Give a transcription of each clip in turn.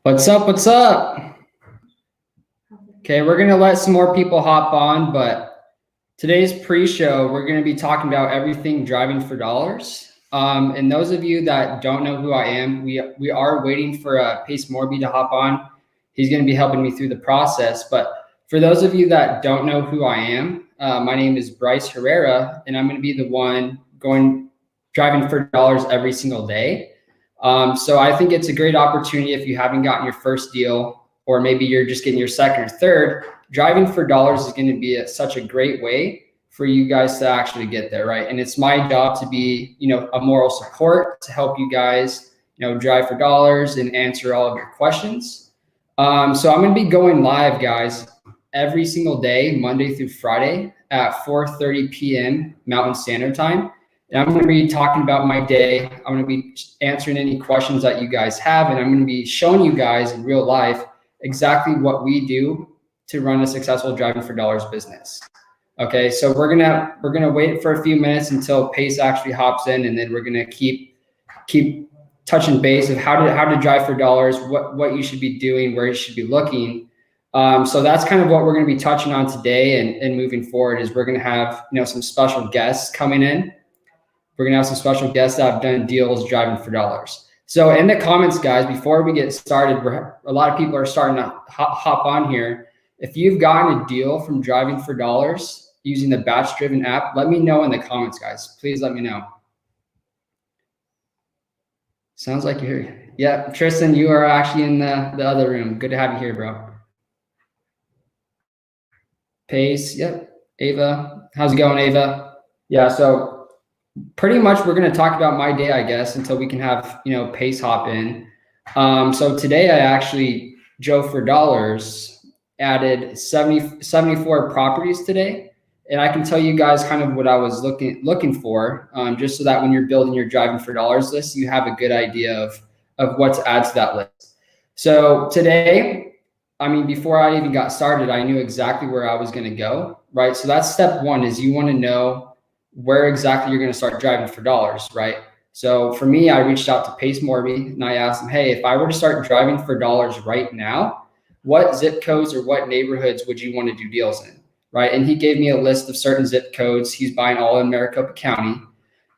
What's up? What's up? Okay, we're going to let some more people hop on, but today's pre-show, we're going to be talking about everything driving for dollars. And those of you that don't know who I am, we are waiting for Pace Morby to hop on. He's going to be helping me through the process. But for those of you that don't know who I am, my name is Bryce Herrera, and I'm going to be the one driving for dollars every single day. So I think it's a great opportunity if you haven't gotten your first deal, or maybe you're just getting your second or third. Driving for dollars is going to be such a great way for you guys to actually get there, right? And it's my job to be, a moral support to help you guys, drive for dollars and answer all of your questions. So I'm going to be going live, guys, every single day, Monday through Friday at 4:30 p.m. Mountain Standard Time. And I'm going to be talking about my day. I'm going to be answering any questions that you guys have, and I'm going to be showing you guys in real life exactly what we do to run a successful driving for dollars business. Okay, so we're gonna wait for a few minutes until Pace actually hops in, and then we're gonna keep touching base of how to drive for dollars, what you should be doing, where you should be looking. So that's kind of what we're gonna be touching on today, and moving forward is we're gonna have some special guests coming in. We're gonna have some special guests that have done deals driving for dollars. So in the comments, guys, before we get started, a lot of people are starting to hop on here. If you've gotten a deal from driving for dollars using the BatchDriven app, let me know in the comments, guys. Please let me know. Sounds like you're here. Yeah, Tristan, you are actually in the other room. Good to have you here, bro. Pace, yep. Ava, how's it going, Ava? Yeah, so pretty much we're going to talk about my day, I guess, until we can have, Pace hop in. So today I actually, Joe for dollars, added 74 properties today. And I can tell you guys kind of what I was looking for, just so that when you're building your driving for dollars list, you have a good idea of what to add to that list. So today, before I even got started, I knew exactly where I was going to go, right? So that's step one, is you want to know where exactly you're going to start driving for dollars, right? So for me, I reached out to Pace Morby and I asked him, hey, if I were to start driving for dollars right now, what zip codes or what neighborhoods would you want to do deals in, right? And he gave me a list of certain zip codes. He's buying all in Maricopa County.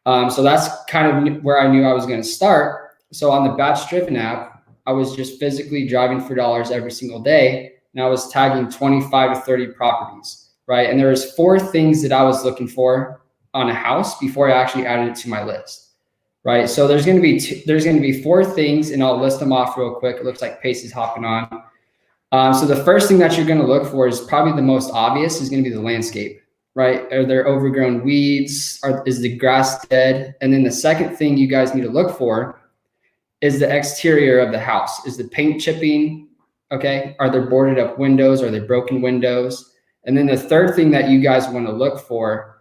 So that's kind of where I knew I was going to start. So on the BatchDriven app, I was just physically driving for dollars every single day, and I was tagging 25 to 30 properties, right? And there was 4 things that I was looking for on a house before I actually added it to my list, right? So there's going to be 4 things, and I'll list them off real quick. It looks like Pace is hopping on. So the first thing that you're going to look for is probably the most obvious, is going to be the landscape, right? Are there overgrown weeds? Is the grass dead? And then the second thing you guys need to look for is the exterior of the house. Is the paint chipping? Okay. Are there boarded up windows? Are there broken windows? And then the third thing that you guys want to look for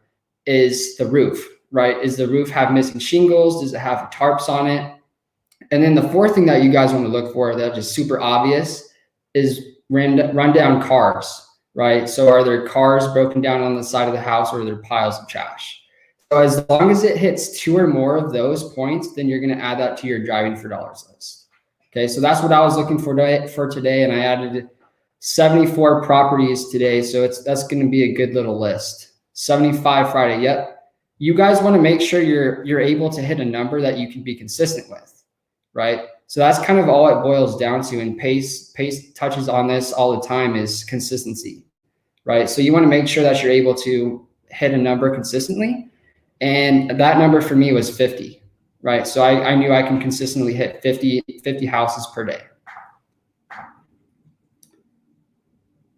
is the roof, right? Is the roof have missing shingles? Does it have tarps on it? And then the fourth thing that you guys want to look for that's just super obvious is rundown cars, right? So are there cars broken down on the side of the house, or are there piles of trash? So as long as it hits 2 or more of those points, then you're going to add that to your driving for dollars list. Okay, so that's what I was looking for today, and I added 74 properties today. So that's going to be a good little list. 75 Friday. Yep. You guys want to make sure you're able to hit a number that you can be consistent with, right? So that's kind of all it boils down to. And Pace touches on this all the time, is consistency, right? So you want to make sure that you're able to hit a number consistently. And that number for me was 50, right? So I knew I can consistently hit 50 houses per day.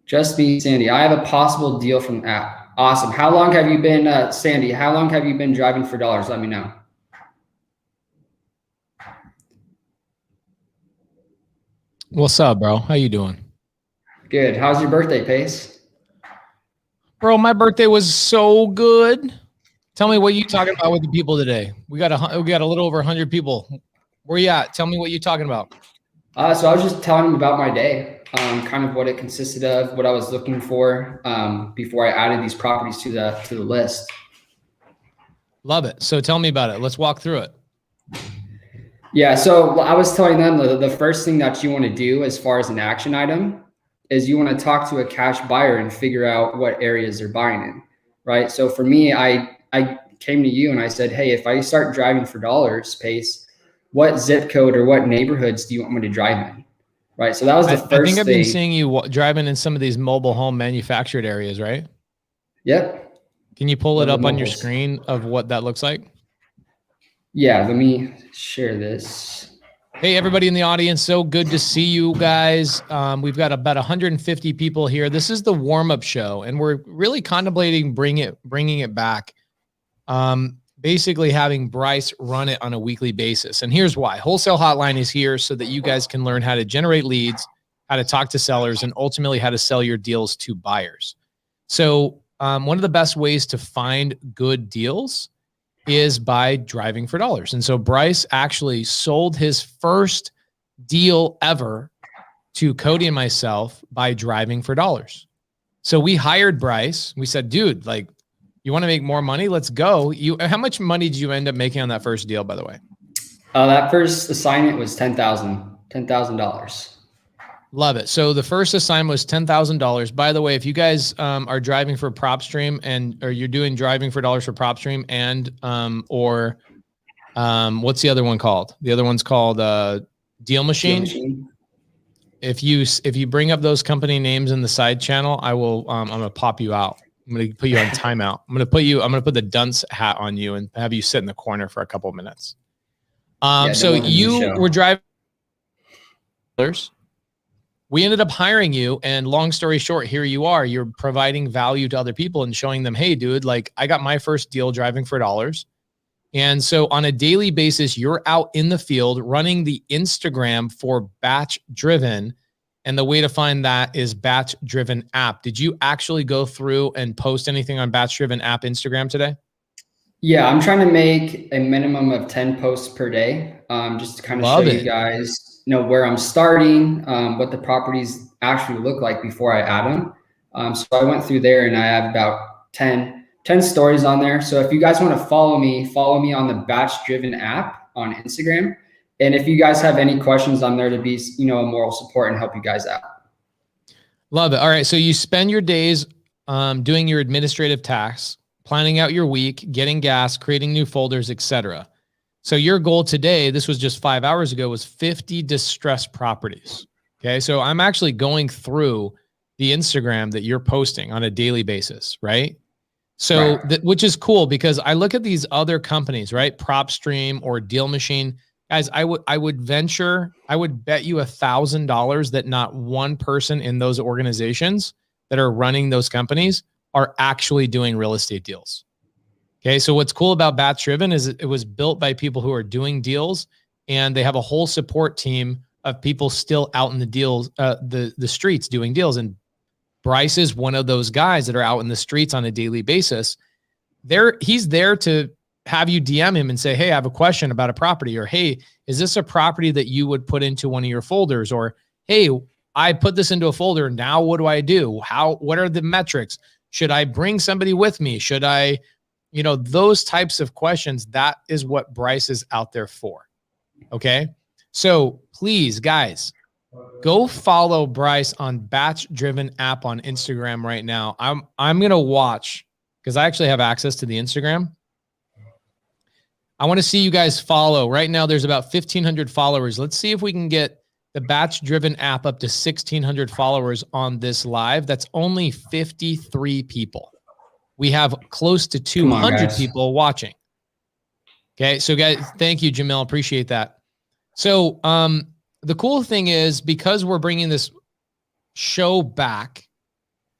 Just me, Sandy. I have a possible deal from the app. Awesome. How long have you been, Sandy, how long have you been driving for dollars? Let me know. What's up, bro? How you doing? Good. How's your birthday, Pace? Bro, my birthday was so good. Tell me what you talking about with the people today. We got a little over 100 people. Where you at? Tell me what you're talking about. So I was just telling them about my day, kind of what it consisted of, what I was looking for before I added these properties to the list. Love it. So tell me about it. Let's walk through it. Yeah. So I was telling them the first thing that you want to do as far as an action item is you want to talk to a cash buyer and figure out what areas they're buying in. Right. So for me, I came to you and I said, hey, if I start driving for dollars pace, what zip code or what neighborhoods do you want me to drive in? Right. So that was the I think first I've been thing. seeing you driving in some of these mobile home manufactured areas, right? Yep. Can you pull it Love the up on your mobiles. screen of what that looks like? Yeah. Let me share this. Hey, everybody in the audience. So good to see you guys. We've got about 150 people here. This is the warm-up show, and we're really contemplating bringing it back. Basically having Bryce run it on a weekly basis. And here's why. Wholesale Hotline is here so that you guys can learn how to generate leads, how to talk to sellers, and ultimately how to sell your deals to buyers. So one of the best ways to find good deals is by driving for dollars. And so Bryce actually sold his first deal ever to Cody and myself by driving for dollars. So we hired Bryce. We said, dude, like, you want to make more money? Let's go. How much money did you end up making on that first deal, by the way? That first assignment was $10,000. Love it. So the first assignment was $10,000. By the way, if you guys are driving for PropStream or you're doing driving for dollars for PropStream what's the other one called? The other one's called Deal Machine. Deal Machine. If you bring up those company names in the side channel, I will. I'm gonna pop you out. I'm gonna put you on timeout. I'm gonna put the dunce hat on you and have you sit in the corner for a couple of minutes. So you were driving. We ended up hiring you, and long story short, here you are. You're providing value to other people and showing them, hey, dude, like I got my first deal driving for dollars. And so on a daily basis, you're out in the field running the Instagram for BatchDriven. And the way to find that is BatchDriven app. Did you actually go through and post anything on BatchDriven app Instagram today? Yeah, I'm trying to make a minimum of 10 posts per day, just to kind of show you guys, where I'm starting, what the properties actually look like before I add them. So I went through there and I have about 10 stories on there. So if you guys want to follow me on the BatchDriven app on Instagram. And if you guys have any questions, I'm there to be, a moral support and help you guys out. Love it. All right. So you spend your days doing your administrative tasks, planning out your week, getting gas, creating new folders, etc. So your goal today, this was just 5 hours ago, was 50 distressed properties. Okay. So I'm actually going through the Instagram that you're posting on a daily basis, right? So which is cool because I look at these other companies, right? PropStream or Deal Machine. Guys, I would bet you $1,000 that not one person in those organizations that are running those companies are actually doing real estate deals. Okay, so what's cool about BatchDriven is it was built by people who are doing deals, and they have a whole support team of people still out in the deals, the streets doing deals. And Bryce is one of those guys that are out in the streets on a daily basis. He's there to have you DM him and say, hey, I have a question about a property, or, hey, is this a property that you would put into one of your folders? Or, hey, I put this into a folder. Now what do I do? What are the metrics? Should I bring somebody with me? Should I, those types of questions? That is what Bryce is out there for. Okay. So please, guys, go follow Bryce on BatchDriven app on Instagram right now. I'm going to watch because I actually have access to the Instagram. I want to see you guys follow. Right now, there's about 1,500 followers. Let's see if we can get the BatchDriven app up to 1,600 followers on this live. That's only 53 people. We have close to 200 people watching. Okay, so guys, thank you, Jamil. Appreciate that. So the cool thing is, because we're bringing this show back,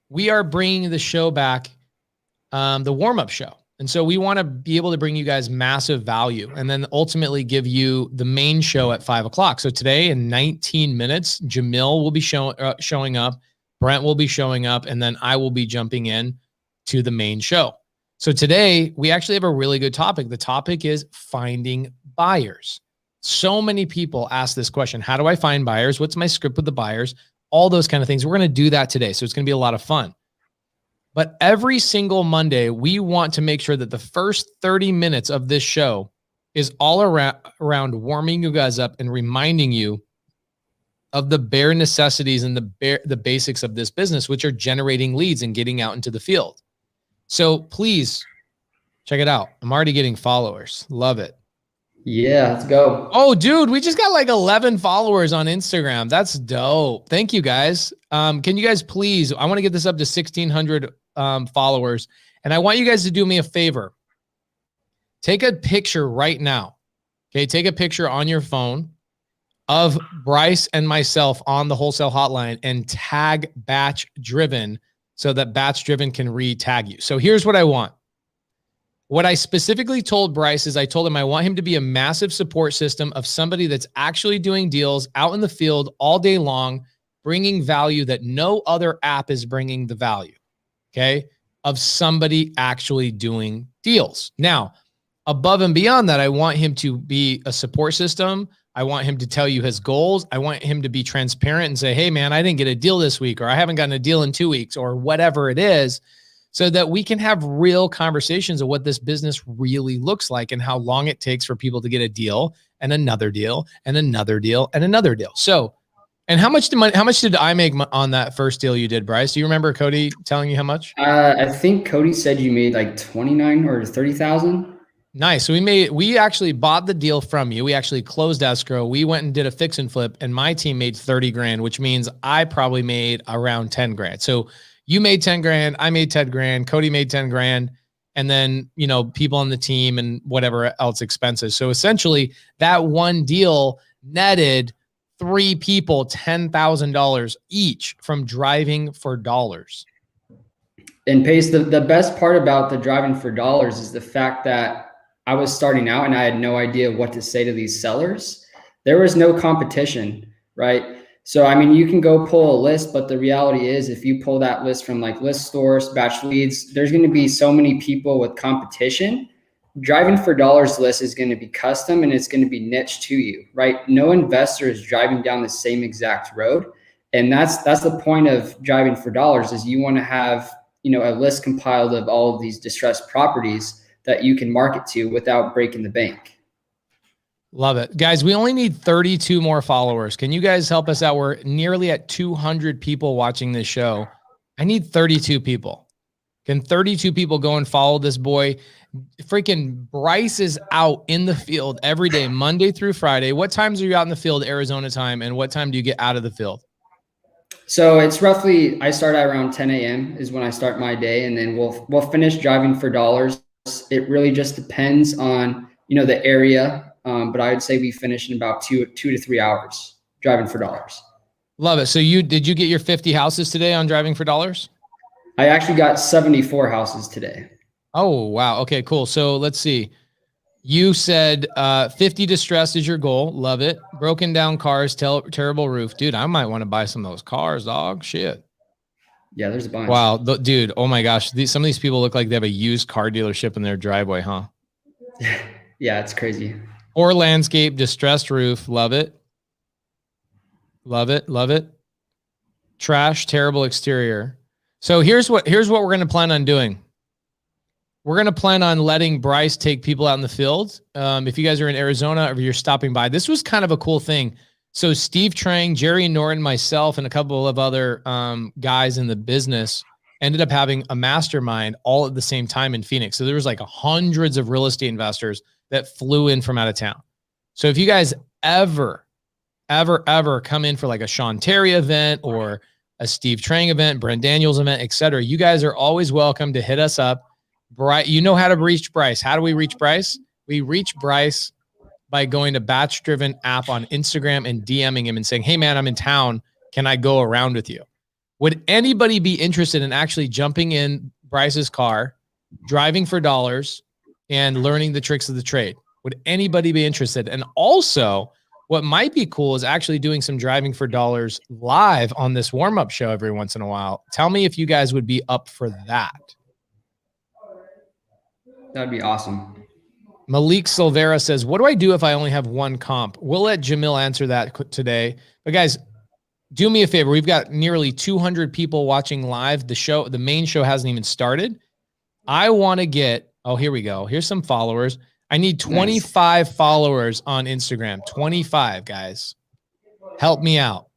we are bringing the show back, the warm-up show. And so we want to be able to bring you guys massive value and then ultimately give you the main show at 5 o'clock. So today in 19 minutes, Jamil will be showing up, Brent will be showing up, and then I will be jumping in to the main show. So today we actually have a really good topic. The topic is finding buyers. So many people ask this question. How do I find buyers? What's my script with the buyers? All those kind of things. We're going to do that today. So it's going to be a lot of fun. But every single Monday, we want to make sure that the first 30 minutes of this show is all around warming you guys up and reminding you of the bare necessities and the basics of this business, which are generating leads and getting out into the field. So please check it out. I'm already getting followers. Love it. Yeah, let's go. Oh, dude, we just got like 11 followers on Instagram. That's dope. Thank you, guys. Can you guys please, I want to get this up to 1,600 followers. And I want you guys to do me a favor. Take a picture right now. Okay, take a picture on your phone of Bryce and myself on the Wholesale Hotline and tag BatchDriven so that BatchDriven can re-tag you. So here's what I want. What I specifically told Bryce is I told him I want him to be a massive support system of somebody that's actually doing deals out in the field all day long, bringing value that no other app is bringing the value, okay, of somebody actually doing deals. Now, above and beyond that, I want him to be a support system. I want him to tell you his goals. I want him to be transparent and say, hey, man, I didn't get a deal this week, or I haven't gotten a deal in 2 weeks, or whatever it is, so that we can have real conversations of what this business really looks like and how long it takes for people to get a deal and another deal and another deal and another deal. So, and how much did I make on that first deal you did, Bryce? Do you remember Cody telling you how much? I think Cody said you made like 29 or 30,000. Nice. So we actually bought the deal from you. We actually closed escrow. We went and did a fix and flip, and my team made 30 grand, which means I probably made around 10 grand. So you made 10 grand, I made 10 grand, Cody made 10 grand, and then, you know, people on the team and whatever else expenses. So essentially that one deal netted 3 people $10,000 each from driving for dollars. And Pace, the best part about the driving for dollars is the fact that I was starting out and I had no idea what to say to these sellers. There was no competition, right? So, I mean, you can go pull a list, but the reality is if you pull that list from like list stores, batch leads, there's going to be so many people with competition. Driving for dollars list is going to be custom and it's going to be niche to you, right? No investor is driving down the same exact road. And that's the point of driving for dollars is you want to have, you know, a list compiled of all of these distressed properties that you can market to without breaking the bank. Love it. Guys, we only need 32 more followers. Can you guys help us out? We're nearly at 200 people watching this show. I need 32 people. Can 32 people go and follow this boy? Freaking Bryce is out in the field every day, Monday through Friday. What times are you out in the field, Arizona time, and what time do you get out of the field? So it's roughly, I start at around 10 a.m. is when I start my day, and then we'll finish driving for dollars. It really just depends on, you know, the area. But I would say we finish in about two to 3 hours driving for dollars. Love it. So did you get your 50 houses today on driving for dollars? I actually got 74 houses today. Oh, wow. Okay, cool. So let's see. You said 50 distressed is your goal. Love it. Broken down cars, terrible roof. Dude, I might want to buy some of those cars, dog. Shit. Yeah, there's a bunch. Wow. Dude, oh my gosh. Some of these people look like they have a used car dealership in their driveway, huh? Yeah, it's crazy. Or landscape, distressed roof. Love it. Love it. Love it. Trash, terrible exterior. So here's what we're going to plan on doing. We're going to plan on letting Bryce take people out in the field. If you guys are in Arizona or you're stopping by, this was kind of a cool thing. So Steve Trang, Jerry Norton, myself, and a couple of other guys in the business ended up having a mastermind all at the same time in Phoenix. So there was like hundreds of real estate investors that flew in from out of town. So if you guys ever come in for like a Sean Terry event or a Steve Trang event, Brent Daniels event, etc., you guys are always welcome to hit us up. Bryce, you know how to reach Bryce. How do we reach Bryce? We reach Bryce by going to BatchDriven app on Instagram and DMing him and saying, hey man, I'm in town. Can I go around with you? Would anybody be interested in actually jumping in Bryce's car, driving for dollars, and learning the tricks of the trade? Would anybody be interested? And also, what might be cool is actually doing some driving for dollars live on this warm-up show every once in a while. Tell me if you guys would be up for that. That'd be awesome. Malik Silvera says, what do I do if I only have one comp? We'll let Jamil answer that today. But guys, do me a favor. We've got nearly 200 people watching live. The main show hasn't even started. I want to get, oh, here we go. Here's some followers. I need 25 followers on Instagram. 25 guys. Help me out.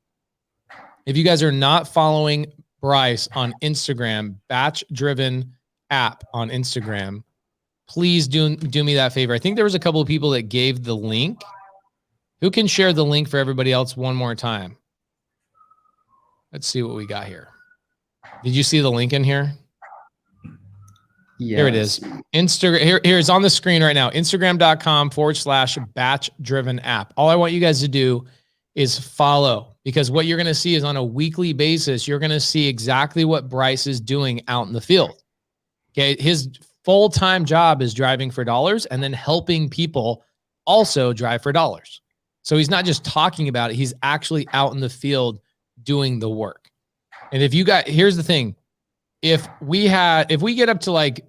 If you guys are not following Bryce on Instagram, BatchDriven app on Instagram, please do me that favor. I think there was a couple of people that gave the link. Who can share the link for everybody else one more time? Let's see what we got here. Did you see the link in here? Yes. Here it is. Here it's on the screen right now. Instagram.com/BatchDriven app. All I want you guys to do is follow, because what you're going to see is on a weekly basis, you're going to see exactly what Bryce is doing out in the field. Okay. His full-time job is driving for dollars and then helping people also drive for dollars. So he's not just talking about it. He's actually out in the field doing the work. And if you got, here's the thing. If we get up to like,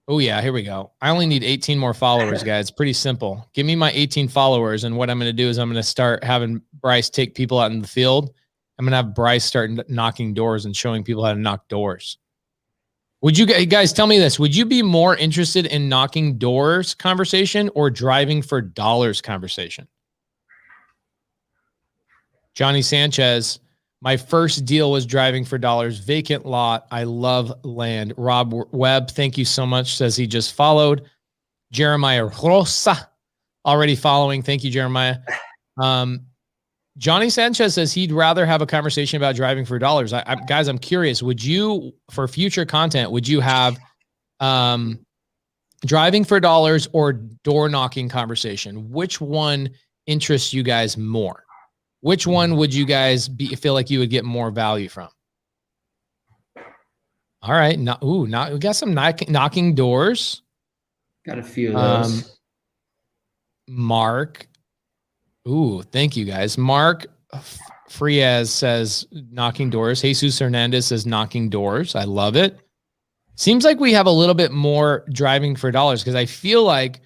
oh yeah, here we go. I only need 18 more followers, guys. It's pretty simple. Give me my 18 followers. And what I'm going to do is I'm going to start having Bryce take people out in the field. I'm going to have Bryce start knocking doors and showing people how to knock doors. Would you guys tell me this? Would you be more interested in knocking doors conversation or driving for dollars conversation? Johnny Sanchez, my first deal was driving for dollars, vacant lot. I love land. Rob Webb, thank you so much, says he just followed. Jeremiah Rosa, already following. Thank you, Jeremiah. Johnny Sanchez says he'd rather have a conversation about driving for dollars. Guys, I'm curious. Would you, for future content, would you have driving for dollars or door knocking conversation? Which one interests you guys more? Which one would you guys feel like you would get more value from? All right. We got some knocking doors. Got a few of those. Mark. Ooh, thank you guys. Mark Frias says knocking doors. Jesus Hernandez says knocking doors. I love it. Seems like we have a little bit more driving for dollars, because I feel like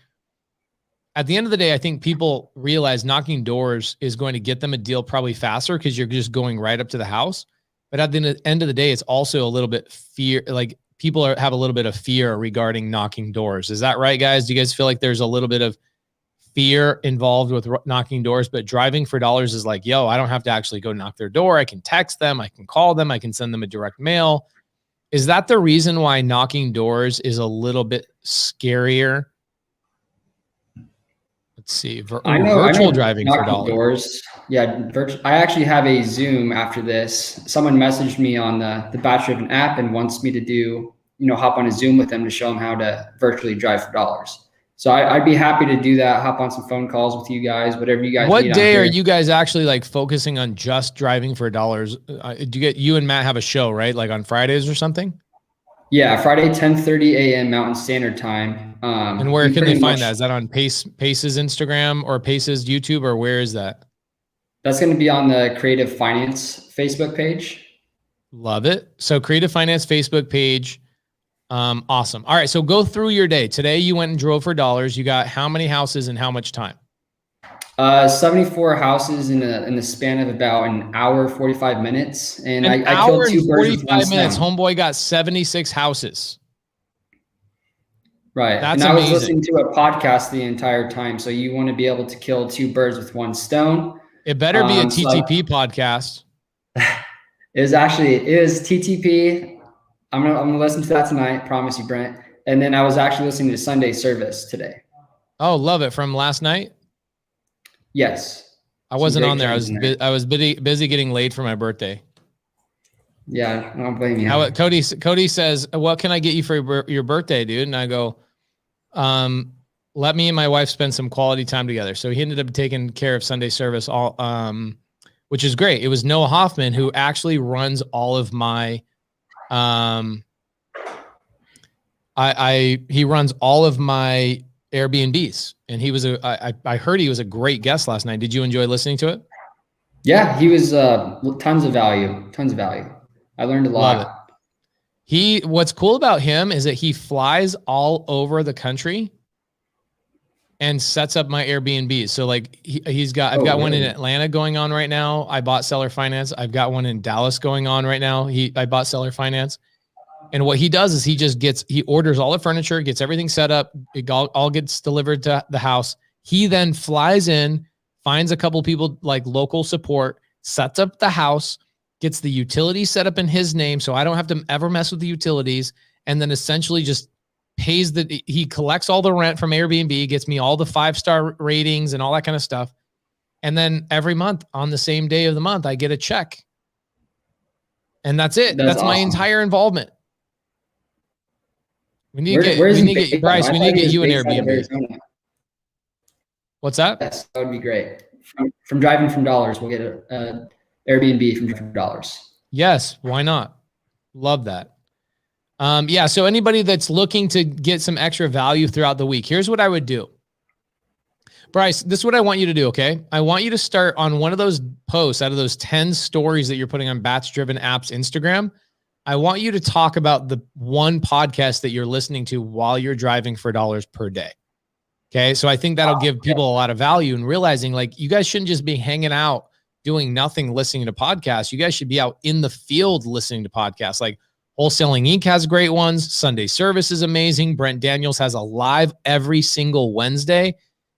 at the end of the day, I think people realize knocking doors is going to get them a deal probably faster because you're just going right up to the house. But at the end of the day, it's also a little bit fear. Like people have a little bit of fear regarding knocking doors. Is that right, guys? Do you guys feel like there's a little bit of fear involved with knocking doors? But driving for dollars is like, yo, I don't have to actually go knock their door. I can text them. I can call them. I can send them a direct mail. Is that the reason why knocking doors is a little bit scarier? Let's see. Virtual driving for dollars. Yeah, I actually have a Zoom after this. Someone messaged me on the BatchDriven app and wants me to do, hop on a Zoom with them to show them how to virtually drive for dollars. So I'd be happy to do that. Hop on some phone calls with you guys, whatever you guys need. What day are you guys actually like focusing on just driving for dollars? Do you and Matt have a show, right? Like on Fridays or something? Yeah, Friday, 10:30 a.m. Mountain Standard Time. And where can they find that? Is that on Pace's Instagram or Pace's YouTube, or where is that? That's going to be on the Creative Finance Facebook page. Love it. So Creative Finance Facebook page. Awesome. All right. So go through your day. Today you went and drove for dollars. You got how many houses in how much time? 74 houses in the span of about an hour, 45 minutes. And I killed 2 birds with 1 stone. minutes. Homeboy got 76 houses. Right. That's and I was amazing. listening to a podcast the entire time. So you want to be able to kill 2 birds with 1 stone. It better be a TTP podcast. It is TTP. I'm gonna listen to that tonight. Promise you, Brent. And then I was actually listening to Sunday service today. Oh, love it. From last night? Yes. I wasn't on there. I was busy getting laid for my birthday. Yeah, I don't blame you. Cody says, what can I get you for your birthday, dude? And I go, let me and my wife spend some quality time together. So he ended up taking care of Sunday service, which is great. It was Noah Hoffman who actually runs all of my, he runs all of my Airbnbs, and he was I heard he was a great guest last night. Did you enjoy listening to it? Yeah, he was tons of value. I learned a lot. Love it. What's cool about him is that he flies all over the country and sets up my Airbnbs. So like I've got one in Atlanta going on right now. I bought seller finance. I've got one in Dallas going on right now. I bought seller finance. And what he does is he orders all the furniture, gets everything set up. It all gets delivered to the house. He then flies in, finds a couple people like local support, sets up the house, gets the utilities set up in his name. So I don't have to ever mess with the utilities. And then essentially just he collects all the rent from Airbnb, gets me all the 5-star ratings and all that kind of stuff. And then every month on the same day of the month, I get a check. And that's it. That's awesome. My entire involvement. We need to get Bryce. We need to get you an Airbnb. What's that? Yes, that would be great. From driving from dollars, we'll get a Airbnb from driving from dollars. Yes, why not? Love that. Yeah. So anybody that's looking to get some extra value throughout the week, here's what I would do. Bryce, this is what I want you to do. Okay. I want you to start on one of those posts out of those 10 stories that you're putting on BatchDriven Apps Instagram. I want you to talk about the one podcast that you're listening to while you're driving for dollars per day. Okay. So I think that'll give people a lot of value and realizing like you guys shouldn't just be hanging out doing nothing, listening to podcasts. You guys should be out in the field listening to podcasts. Like Wholesaling Inc. has great ones. Sunday Service is amazing. Brent Daniels has a live every single Wednesday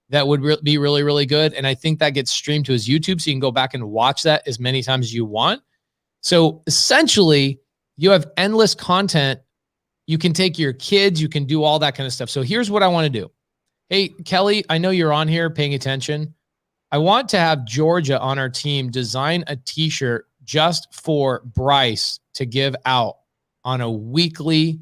that would be really, really good. And I think that gets streamed to his YouTube. So you can go back and watch that as many times as you want. So essentially you have endless content. You can take your kids, you can do all that kind of stuff. So here's what I want to do. Hey, Kelly, I know you're on here paying attention. I want to have Georgia on our team design a t-shirt just for Bryce to give out on a weekly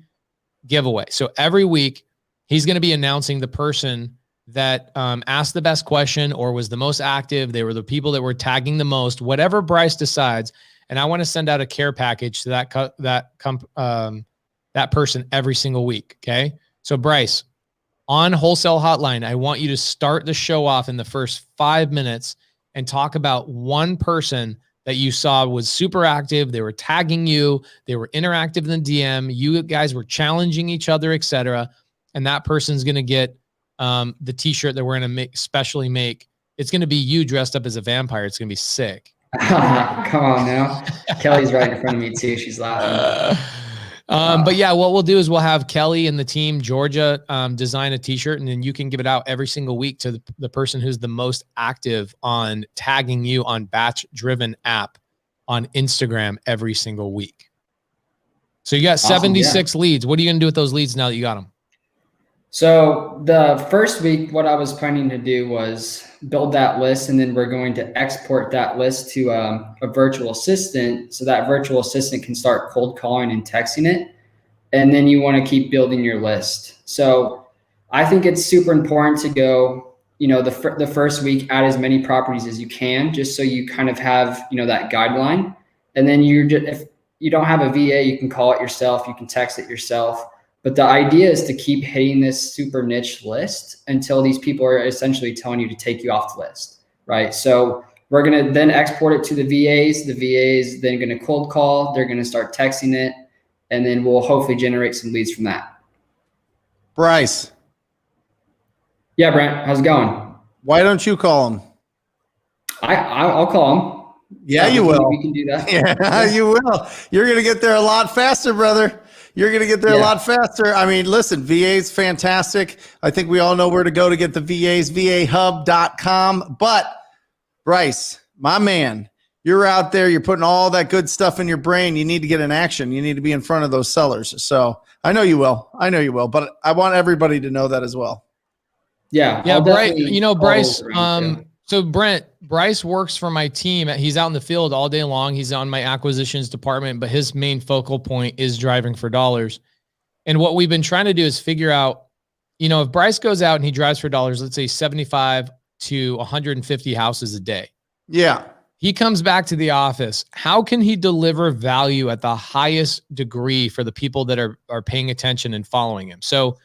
giveaway. So every week he's going to be announcing the person that asked the best question or was the most active. They were the people that were tagging the most, whatever Bryce decides. And I want to send out a care package to that person every single week. Okay. So Bryce, on Wholesale Hotline, I want you to start the show off in the first 5 minutes and talk about one person that you saw was super active. They were tagging you. They were interactive in the DM. You guys were challenging each other, etc. And that person's going to get the t-shirt that we're going to specially make. It's going to be you dressed up as a vampire. It's going to be sick. Come on now. Kelly's right in front of me too. She's laughing. But yeah, what we'll do is we'll have Kelly and the team, Georgia, design a t-shirt, and then you can give it out every single week to the person who's the most active on tagging you on BatchDriven app on Instagram every single week. So you got 76 leads. What are you going to do with those leads now that you got them? So the first week, what I was planning to do was build that list, and then we're going to export that list to a virtual assistant, so that virtual assistant can start cold calling and texting it. And then you want to keep building your list. So I think it's super important to go, the first week, add as many properties as you can, just so you kind of have, that guideline. And then if you don't have a VA, you can call it yourself, you can text it yourself. But the idea is to keep hitting this super niche list until these people are essentially telling you to take you off the list, right? So we're going to then export it to the VAs. The VAs then going to cold call. They're going to start texting it, and then we'll hopefully generate some leads from that. Bryce. Yeah, Brent, how's it going? Why don't you call him? I'll call him. Yeah, you will. We can do that. Yeah, you will. You're going to get there a lot faster, brother. You're going to get there a lot faster. I mean, listen, VA's fantastic. I think we all know where to go to get the VAs, vahub.com. But Bryce, my man, you're out there. You're putting all that good stuff in your brain. You need to get in action. You need to be in front of those sellers. So I know you will. But I want everybody to know that as well. Yeah. Yeah, Bryce, so Brent, Bryce works for my team. He's out in the field all day long. He's on my acquisitions department, but his main focal point is driving for dollars. And what we've been trying to do is figure out, if Bryce goes out and he drives for dollars, let's say 75 to 150 houses a day. Yeah. He comes back to the office. How can he deliver value at the highest degree for the people that are paying attention and following him? So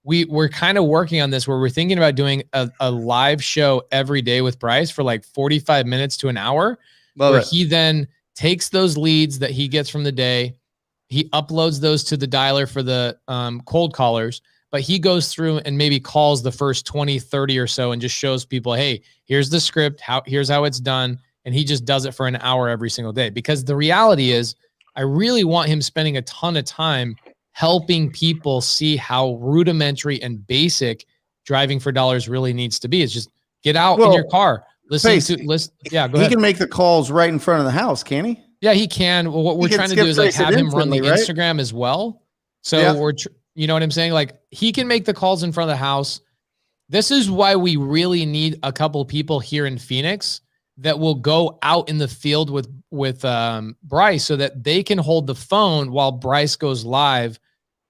we're kind of working on this where we're thinking about doing a live show every day with Bryce for like 45 minutes to an hour. He then takes those leads that he gets from the day. He uploads those to the dialer for the cold callers, but he goes through and maybe calls the first 20, 30 or so and just shows people, hey, here's the script. Here's how it's done. And he just does it for an hour every single day. Because the reality is I really want him spending a ton of time helping people see how rudimentary and basic driving for dollars really needs to be. It's just get out in your car, listen. Yeah, go ahead. He can make the calls right in front of the house, can he? Yeah, he can. Well, what we're trying to do is like have him run the Instagram as well. So you know what I'm saying? Like he can make the calls in front of the house. This is why we really need a couple of people here in Phoenix that will go out in the field with Bryce so that they can hold the phone while Bryce goes live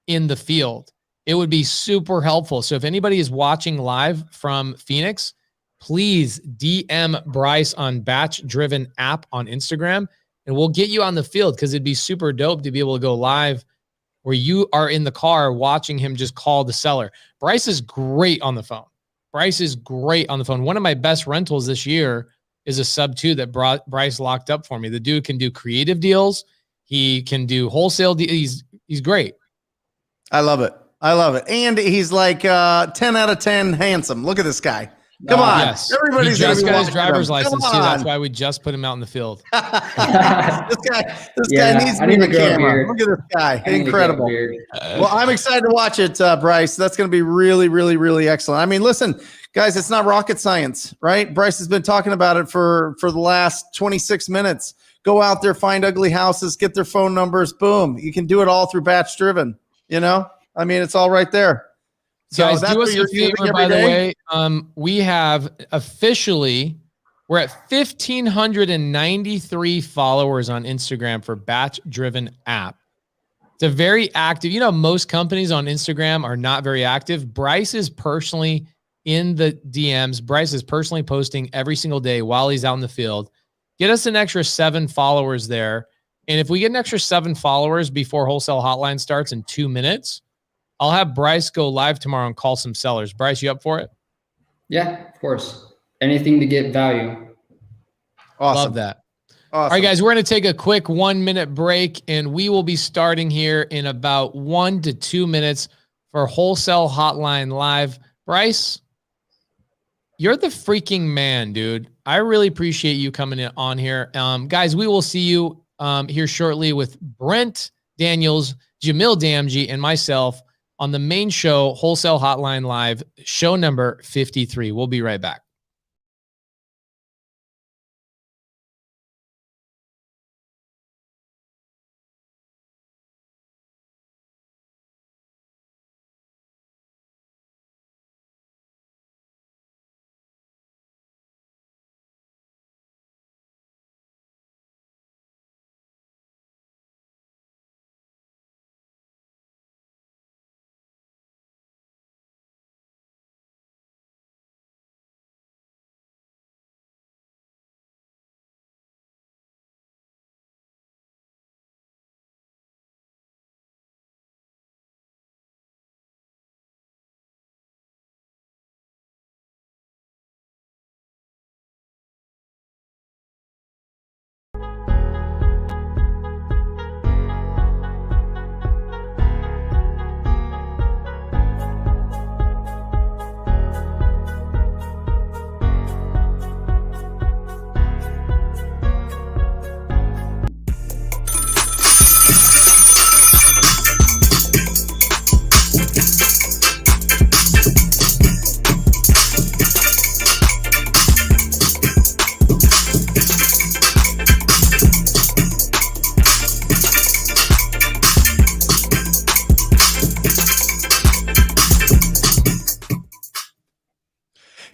in the field. It would be super helpful. So if anybody is watching live from Phoenix, please DM Bryce on BatchDriven app on Instagram, and we'll get you on the field because it'd be super dope to be able to go live where you are in the car watching him just call the seller. Bryce is great on the phone. Bryce is great on the phone. One of my best rentals this year is a sub 2 that Bryce locked up for me. The dude can do creative deals. He can do wholesale deals. He's great. I love it. I love it. And he's like 10 out of 10 handsome. Look at this guy. Come on. Yes. Everybody's he just got his driver's him. license too. That's why we just put him out in the field. This guy needs to be in the camera. Look at this guy. Incredible. Well, I'm excited to watch it, Bryce. That's going to be really, really, really excellent. I mean, listen, guys, it's not rocket science, right? Bryce has been talking about it for the last 26 minutes. Go out there, find ugly houses, get their phone numbers. Boom. You can do it all through BatchDriven. You know, I mean, it's all right there. So guys, do us a favor, by the way. We have officially, we're at 1,593 followers on Instagram for BatchDriven app. It's a very active, you know, most companies on Instagram are not very active. Bryce is personally in the DMs. Bryce is personally posting every single day while he's out in the field. Get us an extra 7 followers there. And if we get an extra 7 followers before Wholesale Hotline starts in 2 minutes, I'll have Bryce go live tomorrow and call some sellers. Bryce, you up for it? Yeah, of course. Anything to get value. Awesome. Love that. Awesome. All right, guys, we're going to take a quick 1-minute break, and we will be starting here in about 1 to 2 minutes for Wholesale Hotline Live. Bryce, you're the freaking man, dude. I really appreciate you coming in on here. Guys, we will see you here shortly with Brent Daniels, Jamil Damji, and myself on the main show, Wholesale Hotline Live, show number 53. We'll be right back.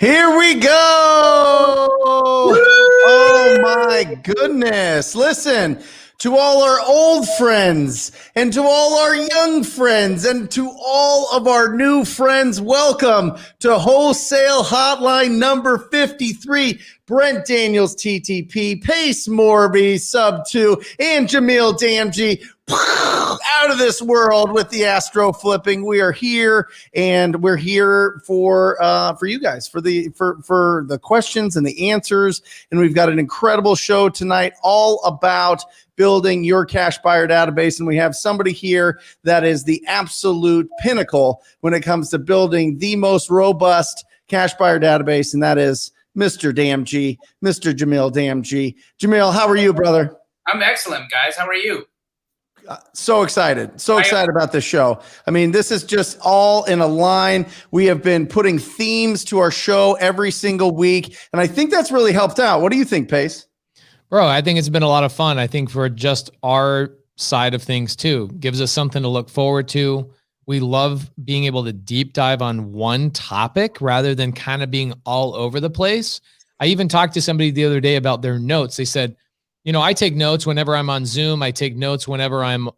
Here we go. Oh my goodness. Listen, to all our old friends and to all our young friends and to all of our new friends, welcome to Wholesale Hotline number 53. Brent Daniels, TTP, Pace Morby, sub 2, and Jamil Damji, out of this world with the astro flipping. We are here, and we're here for you guys, for the questions and the answers. And we've got an incredible show tonight, all about building your cash buyer database. And we have somebody here that is the absolute pinnacle when it comes to building the most robust cash buyer database, and that is Mr. Damji, Mr. Jamil Damji. Jamil, how are you, brother? I'm excellent, guys. How are you? So excited about this show. I mean, this is just all in a line. We have been putting themes to our show every single week, and I think that's really helped out. What do you think, Pace? Bro, I think it's been a lot of fun. I think for just our side of things too, gives us something to look forward to. We love being able to deep dive on one topic rather than kind of being all over the place. I even talked to somebody the other day about their notes. They said, you know, I take notes whenever I'm on Zoom. I take notes whenever I'm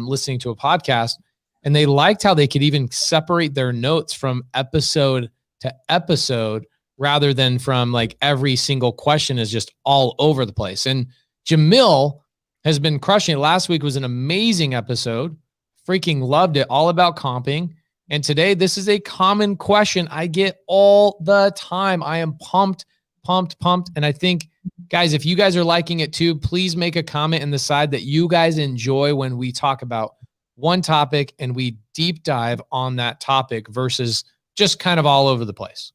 listening to a podcast. And they liked how they could even separate their notes from episode to episode rather than from like every single question is just all over the place. And Jamil has been crushing it. Last week was an amazing episode. Freaking loved it. All about comping. And today, this is a common question I get all the time. I am pumped. And I think, guys, if you guys are liking it too, please make a comment in the side that you guys enjoy when we talk about one topic and we deep dive on that topic versus just kind of all over the place.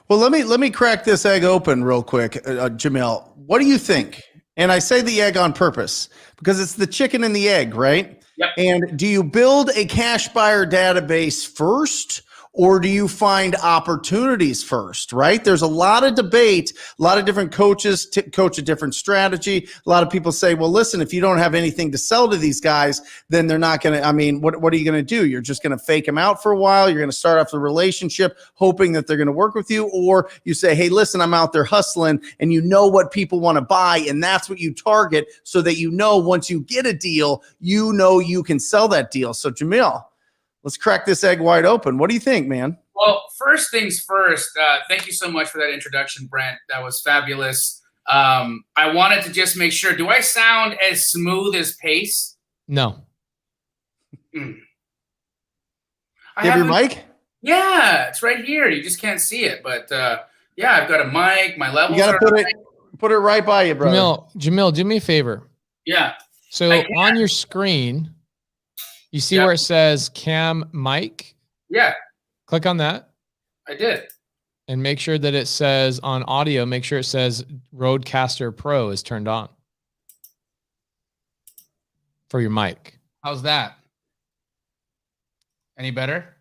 Well, let me crack this egg open real quick, Jamil. What do you think? And I say the egg on purpose because it's the chicken and the egg, right? Yep. And do you build a cash buyer database first, or do you find opportunities first, right? There's a lot of debate, a lot of different coaches coach a different strategy. A lot of people say, well, listen, if you don't have anything to sell to these guys, then they're not going to, I mean, what are you going to do? You're just going to fake them out for a while. You're going to start off the relationship hoping that they're going to work with you. Or you say, hey, listen, I'm out there hustling, and you know what people want to buy. And that's what you target so that you know once you get a deal, you know you can sell that deal. So Jamil, let's crack this egg wide open. What do you think, man? Well, first things first, thank you so much for that introduction, Brent. That was fabulous. I wanted to just make sure, do I sound as smooth as Pace? No. You have your mic? Yeah, it's right here. You just can't see it. But yeah, I've got a mic. My levels You got to put it right by you, brother. Jamil, do me a favor. Yeah. So on your screen, you see where it says cam mic? Yeah. Click on that. I did. And make sure that it says on audio, make sure it says Rodecaster Pro is turned on for your mic. How's that? Any better?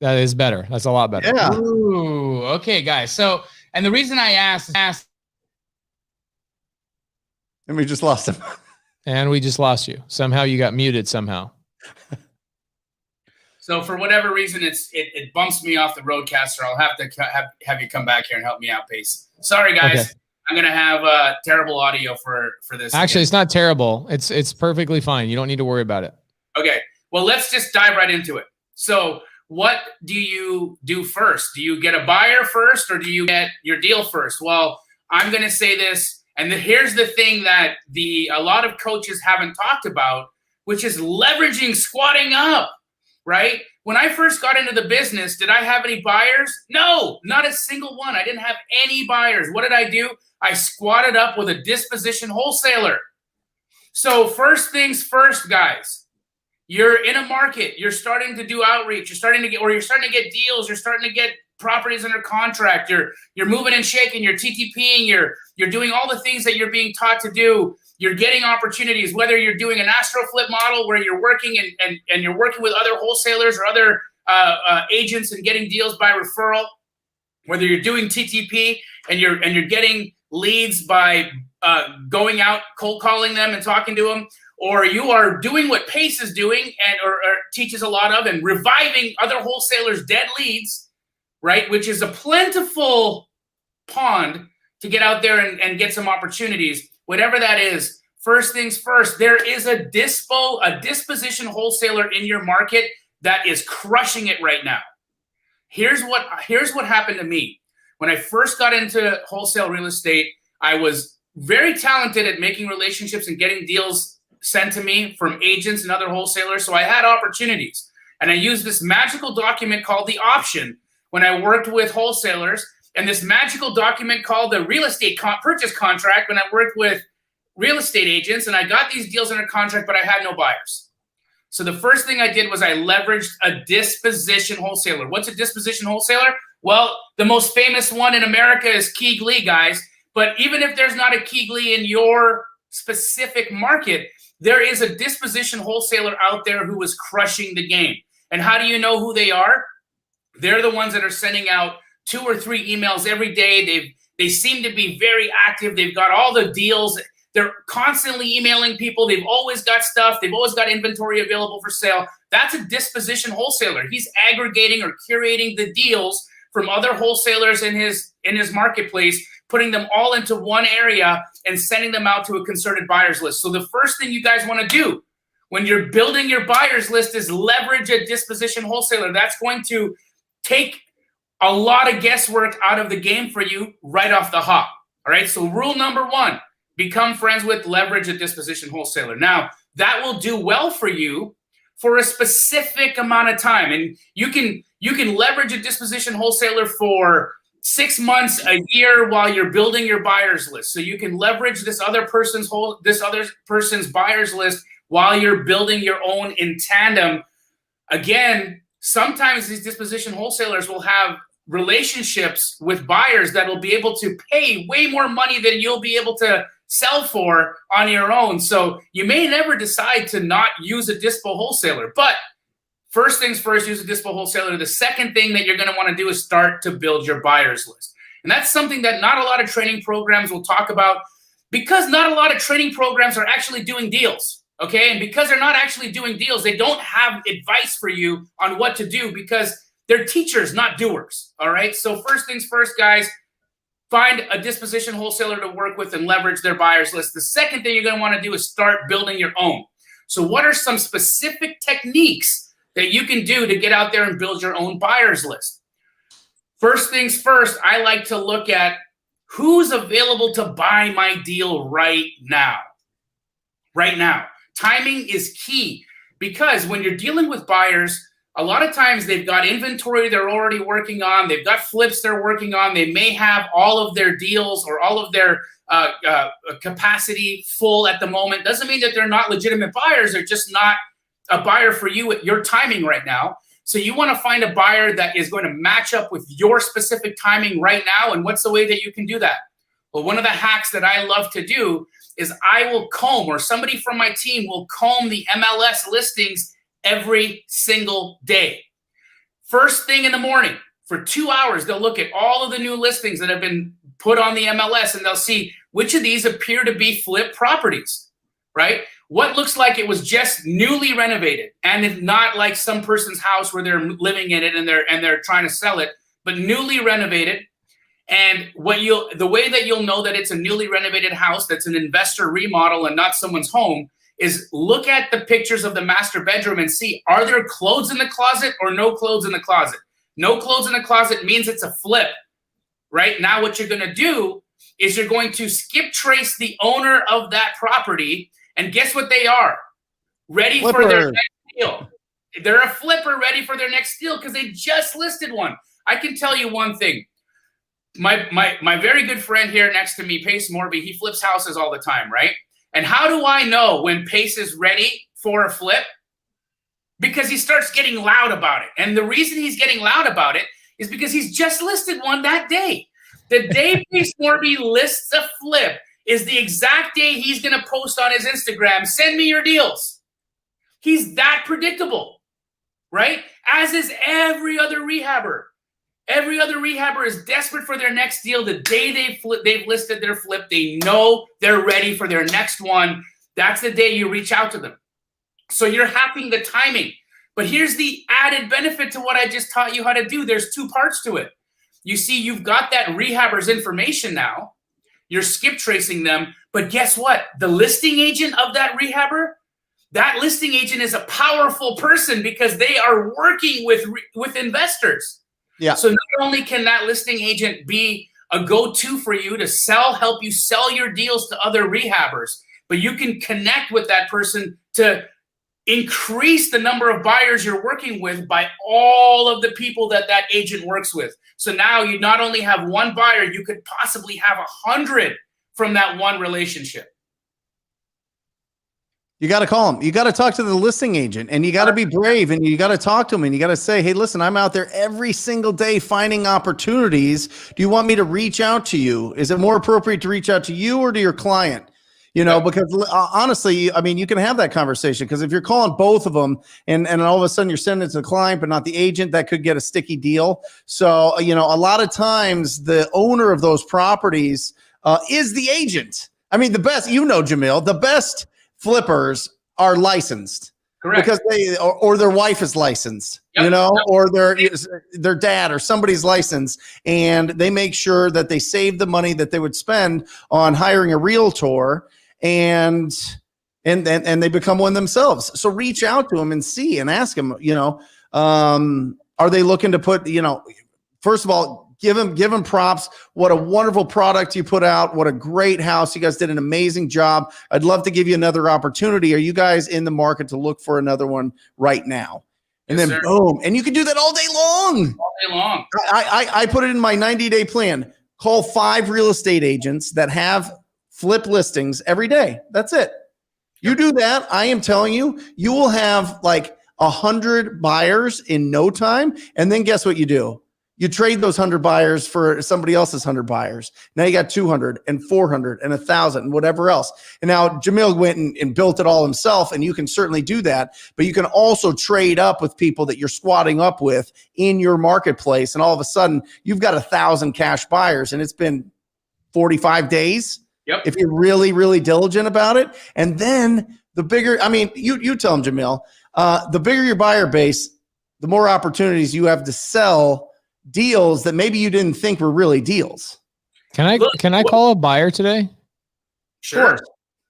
That is better. That's a lot better. Yeah. Ooh, okay, guys. So, and the reason I asked, And we just lost him. And we just lost you. Somehow you got muted somehow. So for whatever reason, it bumps me off the Rodecaster. I'll have to have you come back here and help me out, Pace. Sorry, guys. Okay. I'm gonna have terrible audio for this. Actually, It's not terrible. It's perfectly fine. You don't need to worry about it. Okay. Well, let's just dive right into it. So what do you do first? Do you get a buyer first, or do you get your deal first? Well, I'm gonna say this, and here's the thing that a lot of coaches haven't talked about, which is leveraging squatting up. Right? When I first got into the business, did I have any buyers? No, not a single one. I didn't have any buyers. What did I do? I squatted up with a disposition wholesaler. So first things first, guys, you're in a market, you're starting to do outreach, you're starting to get deals, you're starting to get properties under contract, you're moving and shaking, you're TTPing, you're doing all the things that you're being taught to do. You're getting opportunities, whether you're doing an Astro Flip model where you're working and you're working with other wholesalers or other agents and getting deals by referral, whether you're doing TTP and you're getting leads by going out, cold calling them and talking to them, or you are doing what Pace is doing or teaches a lot of and reviving other wholesalers' dead leads, right? Which is a plentiful pond to get out there and get some opportunities. Whatever that is, first things first, there is a disposition wholesaler in your market that is crushing it right now. Here's what happened to me. When I first got into wholesale real estate, I was very talented at making relationships and getting deals sent to me from agents and other wholesalers. So I had opportunities. And I used this magical document called the option when I worked with wholesalers, and this magical document called the real estate purchase contract when I worked with real estate agents, and I got these deals under contract, but I had no buyers. So the first thing I did was I leveraged a disposition wholesaler. What's a disposition wholesaler? Well, the most famous one in America is Keegley, guys. But even if there's not a Keegley in your specific market, there is a disposition wholesaler out there who is crushing the game. And how do you know who they are? They're the ones that are sending out 2 or 3 emails every day. They seem to be very active. They've got all the deals. They're constantly emailing people. They've always got stuff. They've always got inventory available for sale. That's a disposition wholesaler. He's aggregating or curating the deals from other wholesalers in his marketplace, putting them all into one area and sending them out to a concerted buyers list. So the first thing you guys want to do when you're building your buyers list is leverage a disposition wholesaler. That's going to take a lot of guesswork out of the game for you right off the hop. All right. So rule number 1, become friends with, leverage a disposition wholesaler. Now that will do well for you for a specific amount of time. And you can leverage a disposition wholesaler for 6 months, a year while you're building your buyers list. So you can leverage this other person's buyers list while you're building your own in tandem. Again, sometimes these disposition wholesalers will have relationships with buyers that will be able to pay way more money than you'll be able to sell for on your own. So you may never decide to not use a dispo wholesaler, but first things first, use a dispo wholesaler. The second thing that you're going to want to do is start to build your buyers list. And that's something that not a lot of training programs will talk about, because not a lot of training programs are actually doing deals. Okay. And because they're not actually doing deals, they don't have advice for you on what to do, because they're teachers, not doers. All right. So first things first, guys, find a disposition wholesaler to work with and leverage their buyers list. The second thing you're going to want to do is start building your own. So what are some specific techniques that you can do to get out there and build your own buyers list? First things first, I like to look at who's available to buy my deal right now. Right now. Timing is key, because when you're dealing with buyers, a lot of times they've got inventory they're already working on. They've got flips they're working on. They may have all of their deals or all of their capacity full at the moment. Doesn't mean that they're not legitimate buyers. They're just not a buyer for you at your timing right now. So you want to find a buyer that is going to match up with your specific timing right now. And what's the way that you can do that? Well, one of the hacks that I love to do is I will comb, or somebody from my team will comb the MLS listings every single day. First thing in the morning, for 2 hours, they'll look at all of the new listings that have been put on the MLS, and they'll see which of these appear to be flip properties, right? What looks like it was just newly renovated, and if not like some person's house where they're living in it and they're trying to sell it, but newly renovated. And the way that you'll know that it's a newly renovated house that's an investor remodel and not someone's home is look at the pictures of the master bedroom and see, are there clothes in the closet or no clothes in the closet? No clothes in the closet means it's a flip. Right now, what you're going to do is you're going to skip trace the owner of that property, and guess what they are? Ready for their next deal. They're a flipper ready for their next deal because they just listed one. I can tell you one thing. My very good friend here next to me, Pace Morby, he flips houses all the time, right? And how do I know when Pace is ready for a flip? Because he starts getting loud about it. And the reason he's getting loud about it is because he's just listed one that day. The day Pace Morby lists a flip is the exact day he's going to post on his Instagram, send me your deals. He's that predictable, right? As is every other rehabber. Every other rehabber is desperate for their next deal. The day they've listed their flip, they know they're ready for their next one. That's the day you reach out to them. So you're hacking the timing. But here's the added benefit to what I just taught you how to do. There's 2 parts to it. You see, you've got that rehabber's information now. You're skip tracing them. But guess what? The listing agent of that rehabber, that listing agent is a powerful person because they are working with investors. Yeah. So not only can that listing agent be a go-to for you to help you sell your deals to other rehabbers, but you can connect with that person to increase the number of buyers you're working with by all of the people that agent works with. So now you not only have one buyer, you could possibly have 100 from that one relationship. You got to call him. You got to talk to the listing agent, and you got to be brave, and you got to talk to him, and you got to say, hey, listen, I'm out there every single day finding opportunities. Do you want me to reach out to you? Is it more appropriate to reach out to you or to your client? You know, Yep. because honestly, I mean, you can have that conversation, because if you're calling both of them and all of a sudden you're sending it to the client, but not the agent, that could get a sticky deal. So, you know, a lot of times the owner of those properties is the agent. I mean, the best, you know, Jamil, the best flippers are licensed. Correct. Because they or their wife is licensed, Yep. you know, Yep. or their dad or somebody's licensed, and they make sure that they save the money that they would spend on hiring a realtor, and they become one themselves. So reach out to them and see and ask them, you know, are they looking to put, you know, first of all, give them props. What a wonderful product you put out. What a great house. You guys did an amazing job. I'd love to give you another opportunity. Are you guys in the market to look for another one right now? And Yes, then sir. boom. And you can do that all day long. All day long. I put it in my 90-day plan. Call 5 real estate agents that have flip listings every day. That's it. You do that, I am telling you, you will have like 100 buyers in no time. And then guess what you do? You trade those 100 buyers for somebody else's 100 buyers. Now you got 200 and 400 and 1,000 and whatever else. And now Jamil went and built it all himself, and you can certainly do that. But you can also trade up with people that you're squatting up with in your marketplace. And all of a sudden, you've got 1,000 cash buyers, and it's been 45 days. Yep. If you're really, really diligent about it. And then the bigger, I mean, you tell them, Jamil, the bigger your buyer base, the more opportunities you have to sell deals that maybe you didn't think were really deals. Can I call a buyer today? Sure.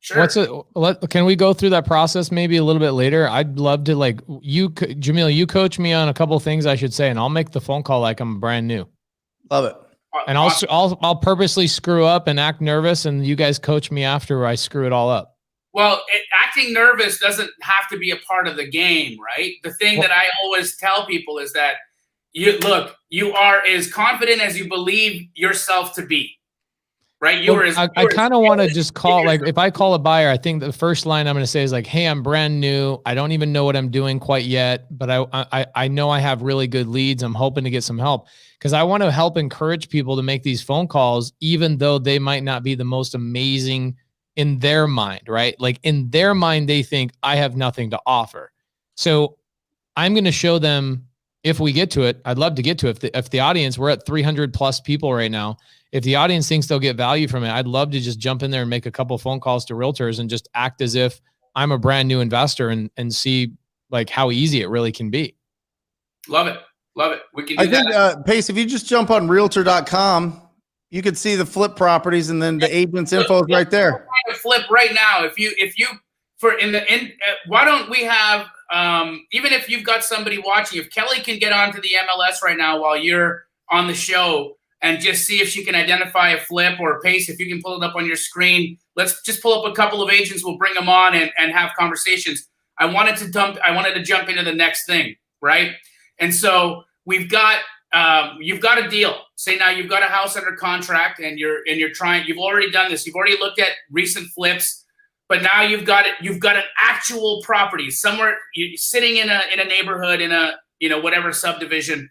Can we go through that process maybe a little bit later? I'd love to, like, Jamil, you coach me on a couple of things I should say, and I'll make the phone call like I'm brand new. Love it. And I'll purposely screw up and act nervous, and you guys coach me after I screw it all up. Well, acting nervous doesn't have to be a part of the game, right? The thing that I always tell people is that you are as confident as you believe yourself to be, right? I kind of want to just call, like, if I call a buyer, I think the first line I'm going to say is like, hey, I'm brand new. I don't even know what I'm doing quite yet, but I know I have really good leads. I'm hoping to get some help, because I want to help encourage people to make these phone calls, even though they might not be the most amazing in their mind, right? Like, in their mind, they think I have nothing to offer. So I'm going to show them, if we get to it. I'd love to get to it. If the audience, we're at 300 plus people right now. If the audience thinks they'll get value from it, I'd love to just jump in there and make a couple phone calls to realtors and just act as if I'm a brand new investor and see like how easy it really can be. Love it. Love it. We can do that. I think, Pace, if you just jump on realtor.com, you could see the flip properties, and then the agent's info is right there. Flip right now. Why don't we have, even if you've got somebody watching, if Kelly can get onto the MLS right now while you're on the show and just see if she can identify a flip, or Pace, if you can pull it up on your screen, let's just pull up a couple of agents. We'll bring them on and have conversations. I wanted to jump into the next thing, right? And so you've got a deal. Say now you've got a house under contract, and you've already done this. You've already looked at recent flips. But now you've got an actual property somewhere. You're sitting in a neighborhood, in a whatever subdivision.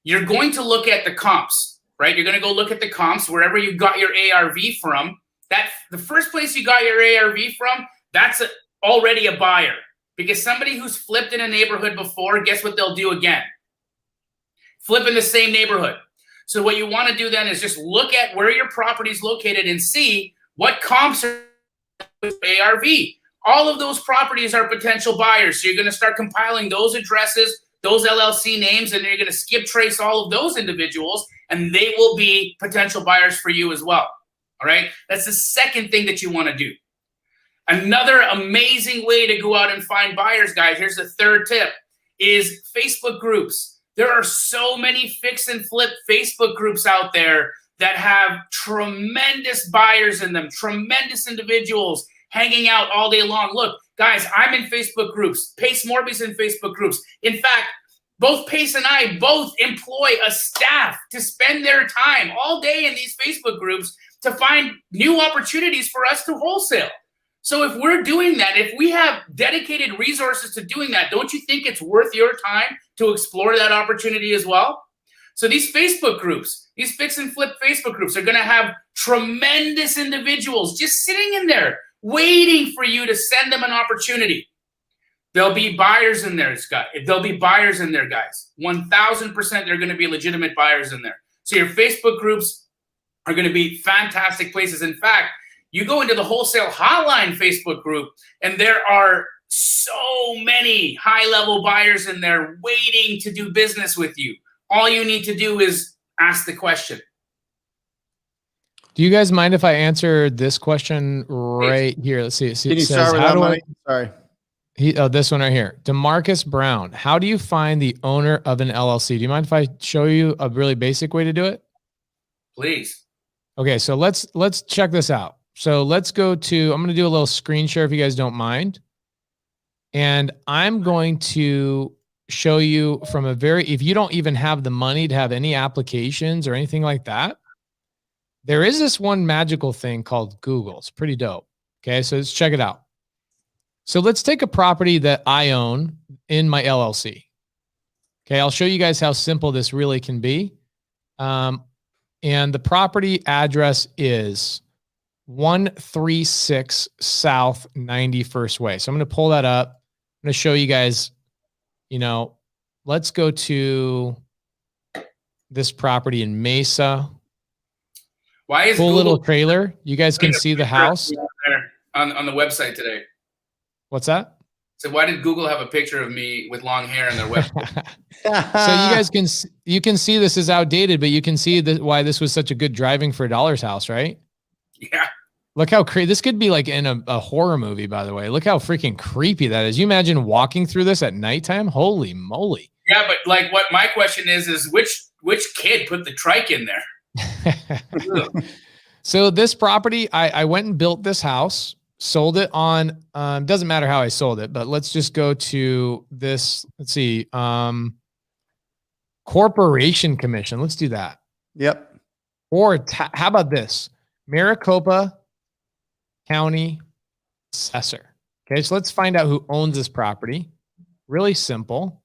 You're going to look at the comps, right? You're going to go look at the comps wherever you got your ARV from. The first place you got your ARV from, that's already a buyer, because somebody who's flipped in a neighborhood before, guess what they'll do again? Flip in the same neighborhood. So what you want to do then is just look at where your property is located and see what comps are with ARV. All of those properties are potential buyers. So you're going to start compiling those addresses, those LLC names, and you're going to skip trace all of those individuals, and they will be potential buyers for you as well. All right. That's the second thing that you want to do. Another amazing way to go out and find buyers, guys, here's the third tip, is Facebook groups. There are so many fix and flip Facebook groups out there that have tremendous buyers in them, tremendous individuals hanging out all day long. Look, guys, I'm in Facebook groups. Pace Morby's in Facebook groups. In fact, both Pace and I both employ a staff to spend their time all day in these Facebook groups to find new opportunities for us to wholesale. So if we're doing that, if we have dedicated resources to doing that, don't you think it's worth your time to explore that opportunity as well? So these Facebook groups, these fix and flip Facebook groups are going to have tremendous individuals just sitting in there waiting for you to send them an opportunity. There'll be buyers in there, Scott. There'll be buyers in there, guys. 1,000% there are going to be legitimate buyers in there. So your Facebook groups are going to be fantastic places. In fact, you go into the Wholesale Hotline Facebook group, and there are so many high-level buyers in there waiting to do business with you. All you need to do is ask the question. Do you guys mind if I answer this question right here? Let's see. Can you start with that money? Sorry. This one right here. DeMarcus Brown. How do you find the owner of an LLC? Do you mind if I show you a really basic way to do it? Please. Okay, so let's check this out. So let's go to, I'm going to do a little screen share if you guys don't mind. And I'm going to show you from a if you don't even have the money to have any applications or anything like that, there is this one magical thing called Google. It's pretty dope. Okay, so let's check it out. So let's take a property that I own in my LLC. Okay, I'll show you guys how simple this really can be. And the property address is 136 South 91st Way. So I'm going to pull that up. I'm going to show you guys, let's go to this property in Mesa. Why is cool Google little trailer? You guys can see the house on the website today. What's that? So why did Google have a picture of me with long hair on their website? So you can see this is outdated, but you can see why this was such a good driving for a dollar's house, right? Yeah. Look how crazy. This could be like in a horror movie, by the way. Look how freaking creepy that is. You imagine walking through this at nighttime? Holy moly. Yeah, but like what my question is which kid put the trike in there? So this property, I went and built this house, sold it on, doesn't matter how I sold it, but let's just go to this. Let's see. Corporation Commission. Let's do that. Yep. Or how about this? Maricopa County Assessor. Okay, so let's find out who owns this property. Really simple.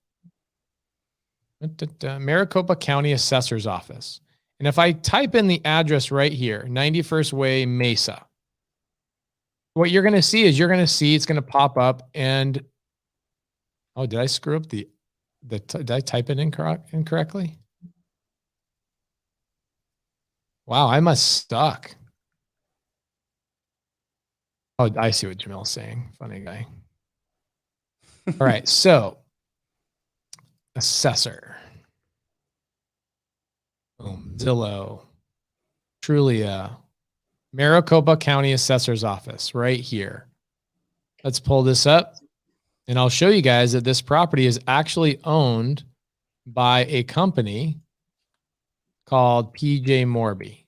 Maricopa County Assessor's Office. And if I type in the address right here, 91st Way, Mesa, what you're going to see is it's going to pop up and, oh, did I screw up did I type it incorrectly? Wow, I must stuck. Oh, I see what Jamil's saying. Funny guy. All right, so assessor. Boom. Zillow. Trulia. Maricopa County Assessor's Office right here. Let's pull this up and I'll show you guys that this property is actually owned by a company called PJ Morby.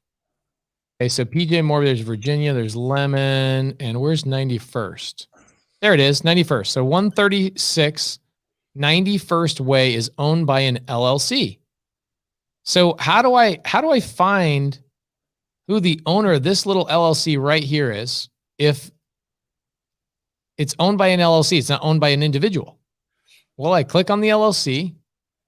Okay, so PJ Morby, there's Virginia, there's Lemon, and where's 91st? There it is, 91st. So 136 91st Way is owned by an LLC. So how do I find who the owner of this little LLC right here is if it's owned by an LLC? It's not owned by an individual. Well, I click on the LLC,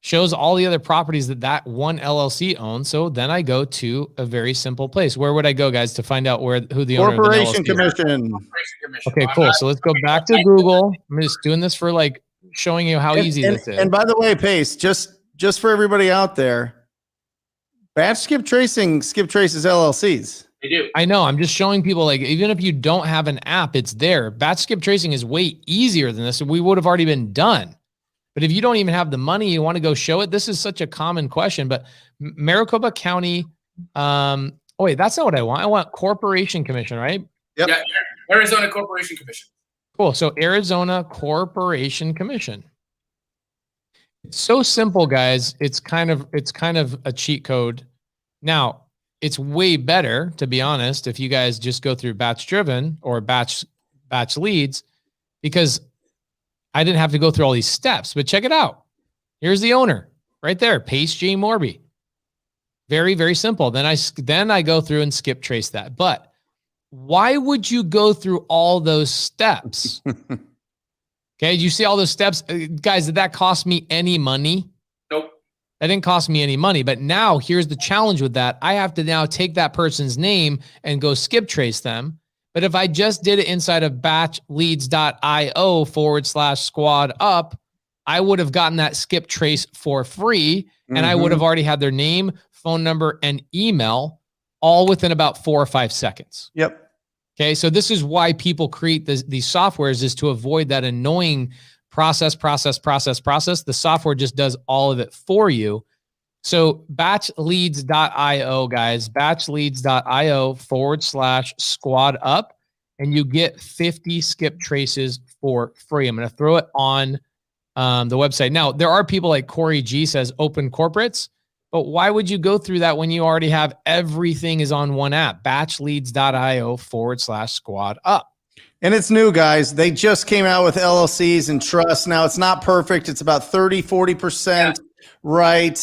shows all the other properties that one LLC owns. So then I go to a very simple place. Where would I go, guys, to find out who the owner of the LLC Corporation Commission. Okay, cool. So let's go back to Google. I'm just doing this for like showing you how easy this is. And by the way, Pace, just for everybody out there, Batch Skip Tracing skip traces LLCs. They do. I know. I'm just showing people, like, even if you don't have an app, it's there. Batch skip tracing is way easier than this. We would have already been done. But if you don't even have the money, you want to go show it. This is such a common question. But Maricopa County, oh wait, that's not what I want. I want Corporation Commission, right? Yep. Yeah, Arizona Corporation Commission. Cool. So Arizona Corporation Commission. It's so simple, guys. It's kind of a cheat code. Now, it's way better, to be honest, if you guys just go through BatchDriven or batch leads, because I didn't have to go through all these steps. But check it out. Here's the owner right there, Pace J. Morby. Very, very simple. Then I go through and skip trace that. But why would you go through all those steps? Okay, you see all those steps? Guys, did that cost me any money? Nope. That didn't cost me any money. But now here's the challenge with that. I have to now take that person's name and go skip trace them. But if I just did it inside of batchleads.io/squad up, I would have gotten that skip trace for free. And I would have already had their name, phone number, and email all within about 4 or 5 seconds. Yep. Okay. So this is why people create these softwares, is to avoid that annoying process. The software just does all of it for you. So batchleads.io, guys, batchleads.io/squad up, and you get 50 skip traces for free. I'm going to throw it on the website. Now, there are people like Corey G says open corporates, but why would you go through that when you already have everything is on one app? Batchleads.io/squad up. And it's new, guys. They just came out with LLCs and trusts. Now, it's not perfect. It's about 30-40%. Yeah. Right.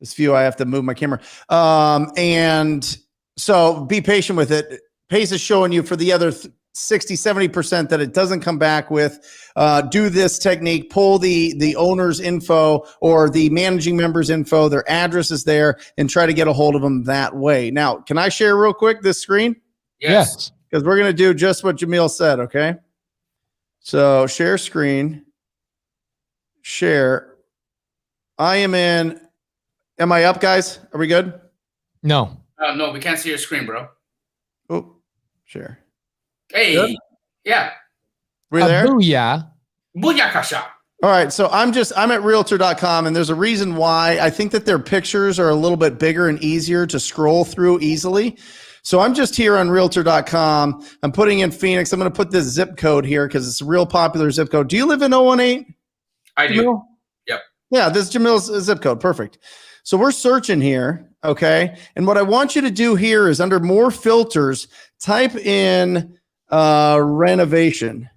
This view, I have to move my camera. And so be patient with it. Pace is showing you for the other 60-70% that it doesn't come back with. Do this technique, pull the owner's info or the managing member's info, their address is there, and try to get a hold of them that way. Now, can I share real quick this screen? Yes. Because we're going to do just what Jamil said, okay? So share screen, share. Am I up, guys? Are we good? No. No, we can't see your screen, bro. Oh, share. Hey, good? Yeah. We there? Booyah. Booyakasha. All right, so I'm at realtor.com, and there's a reason why. I think that their pictures are a little bit bigger and easier to scroll through easily. So I'm just here on realtor.com. I'm putting in Phoenix. I'm going to put this zip code here because it's a real popular zip code. Do you live in 018? I do. Jamil? Yep. Yeah, this is Jamil's zip code. Perfect. So we're searching here, okay? And what I want you to do here is under more filters, type in renovated.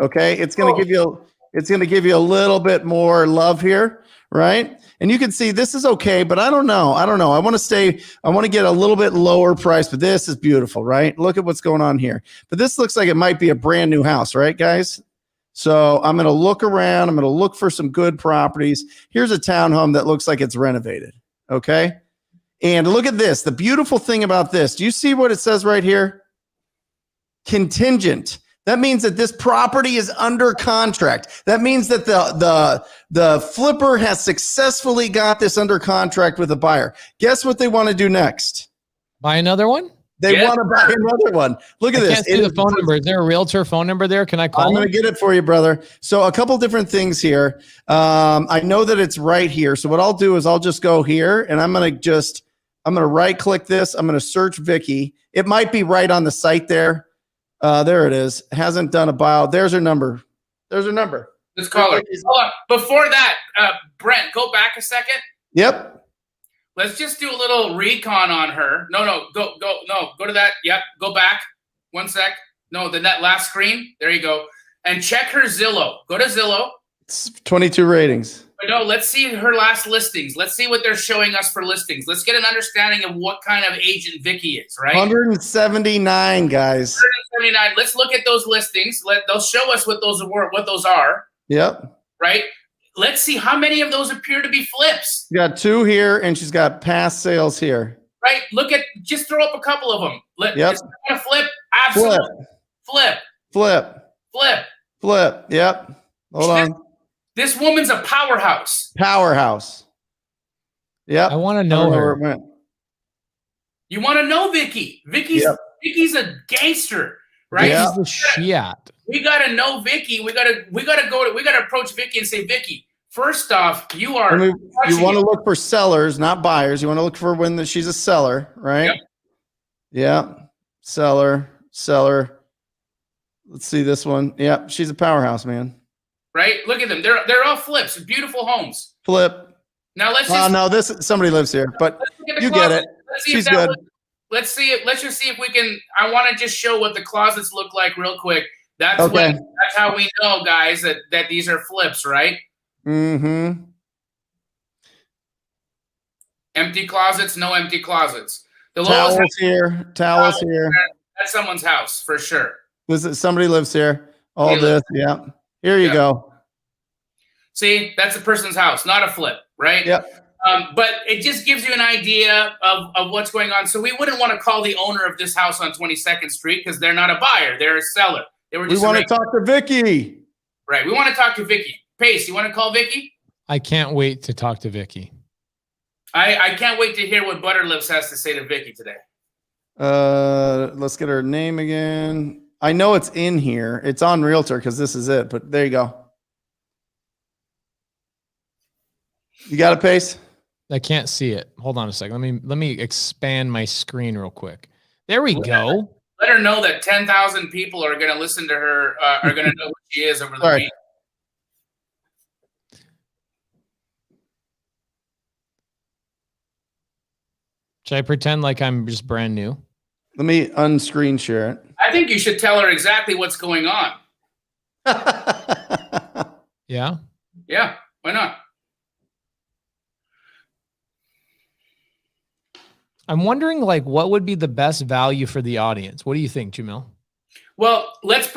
Okay? It's going to give you a little bit more love here, right? And you can see this is okay, but I don't know. I want to get a little bit lower price, but this is beautiful, right? Look at what's going on here. But this looks like it might be a brand new house, right, guys? So I'm going to look around. I'm going to look for some good properties. Here's a townhome that looks like it's renovated, okay? And look at this. The beautiful thing about this, do you see what it says right here? Contingent. That means that this property is under contract. That means that the flipper has successfully got this under contract with a buyer. Guess what they want to do next? Buy another one? They want to buy another one. Look at this. I can't see the phone number. Is there a realtor phone number there? Can I call? I'm going to get it for you, brother. So a couple different things here. I know that it's right here. So what I'll do is I'll just go here, and I'm going to right click this. I'm going to search Vicky. It might be right on the site there. There it is. Hasn't done a bio. There's her number. Let's call her. Hold on. Before that, Brent, go back a second. Yep. Let's just do a little recon on her. No, go to that. Yep, go back. 1 sec. No, then that last screen. There you go. And check her Zillow. Go to Zillow. It's 22 ratings. But no, let's see her last listings. Let's see what they're showing us for listings. Let's get an understanding of what kind of agent Vicky is, right? 179, guys. 179. Let's look at those listings. They'll show us what those are. Yep. Right? Let's see how many of those appear to be flips. You got 2 here, and she's got past sales here. Right? Just throw up a couple of them. Yep. Just flip. Absolutely. Flip. Yep. Hold on. This woman's a powerhouse. Yep. I want to know her. Where it went. You want to know Vicky. Vicky's a gangster, right? Yep. Where's she at? We gotta know Vicky. We gotta approach Vicky and say, Vicky, first off, you want to look for sellers, not buyers. You want to look for when she's a seller, right? Yep. Seller. Let's see this one. Yep, she's a powerhouse, man. Right? Look at them. They're all flips. Beautiful homes. Flip. Now let's somebody lives here, but you get it. She's good. Let's just see if we can. I want to just show what the closets look like real quick. That's how we know, guys, that these are flips, right? Mm-hmm. Empty closets, no empty closets. The towels here. That's someone's house for sure. Somebody lives here. Here you go. See, that's a person's house, not a flip, right? Yep. But it just gives you an idea of what's going on. So we wouldn't want to call the owner of this house on 22nd Street because they're not a buyer. They're a seller. They were We just want to talk to Vicky. Right. We want to talk to Vicky. Pace, you want to call Vicky? I can't wait to talk to Vicky. I can't wait to hear what Butterlips has to say to Vicky today. Let's get her name again. I know it's in here. It's on Realtor because this is it, but there you go. You got it, Pace? I can't see it. Hold on a second. Let me expand my screen real quick. There we go. Let her know that 10,000 people are going to listen to her, are going to know who she is over the week. Should I pretend like I'm just brand new? Let me unscreen share it. I think you should tell her exactly what's going on. Yeah? Yeah, why not? I'm wondering, like, what would be the best value for the audience? What do you think, Jamil? Well, let's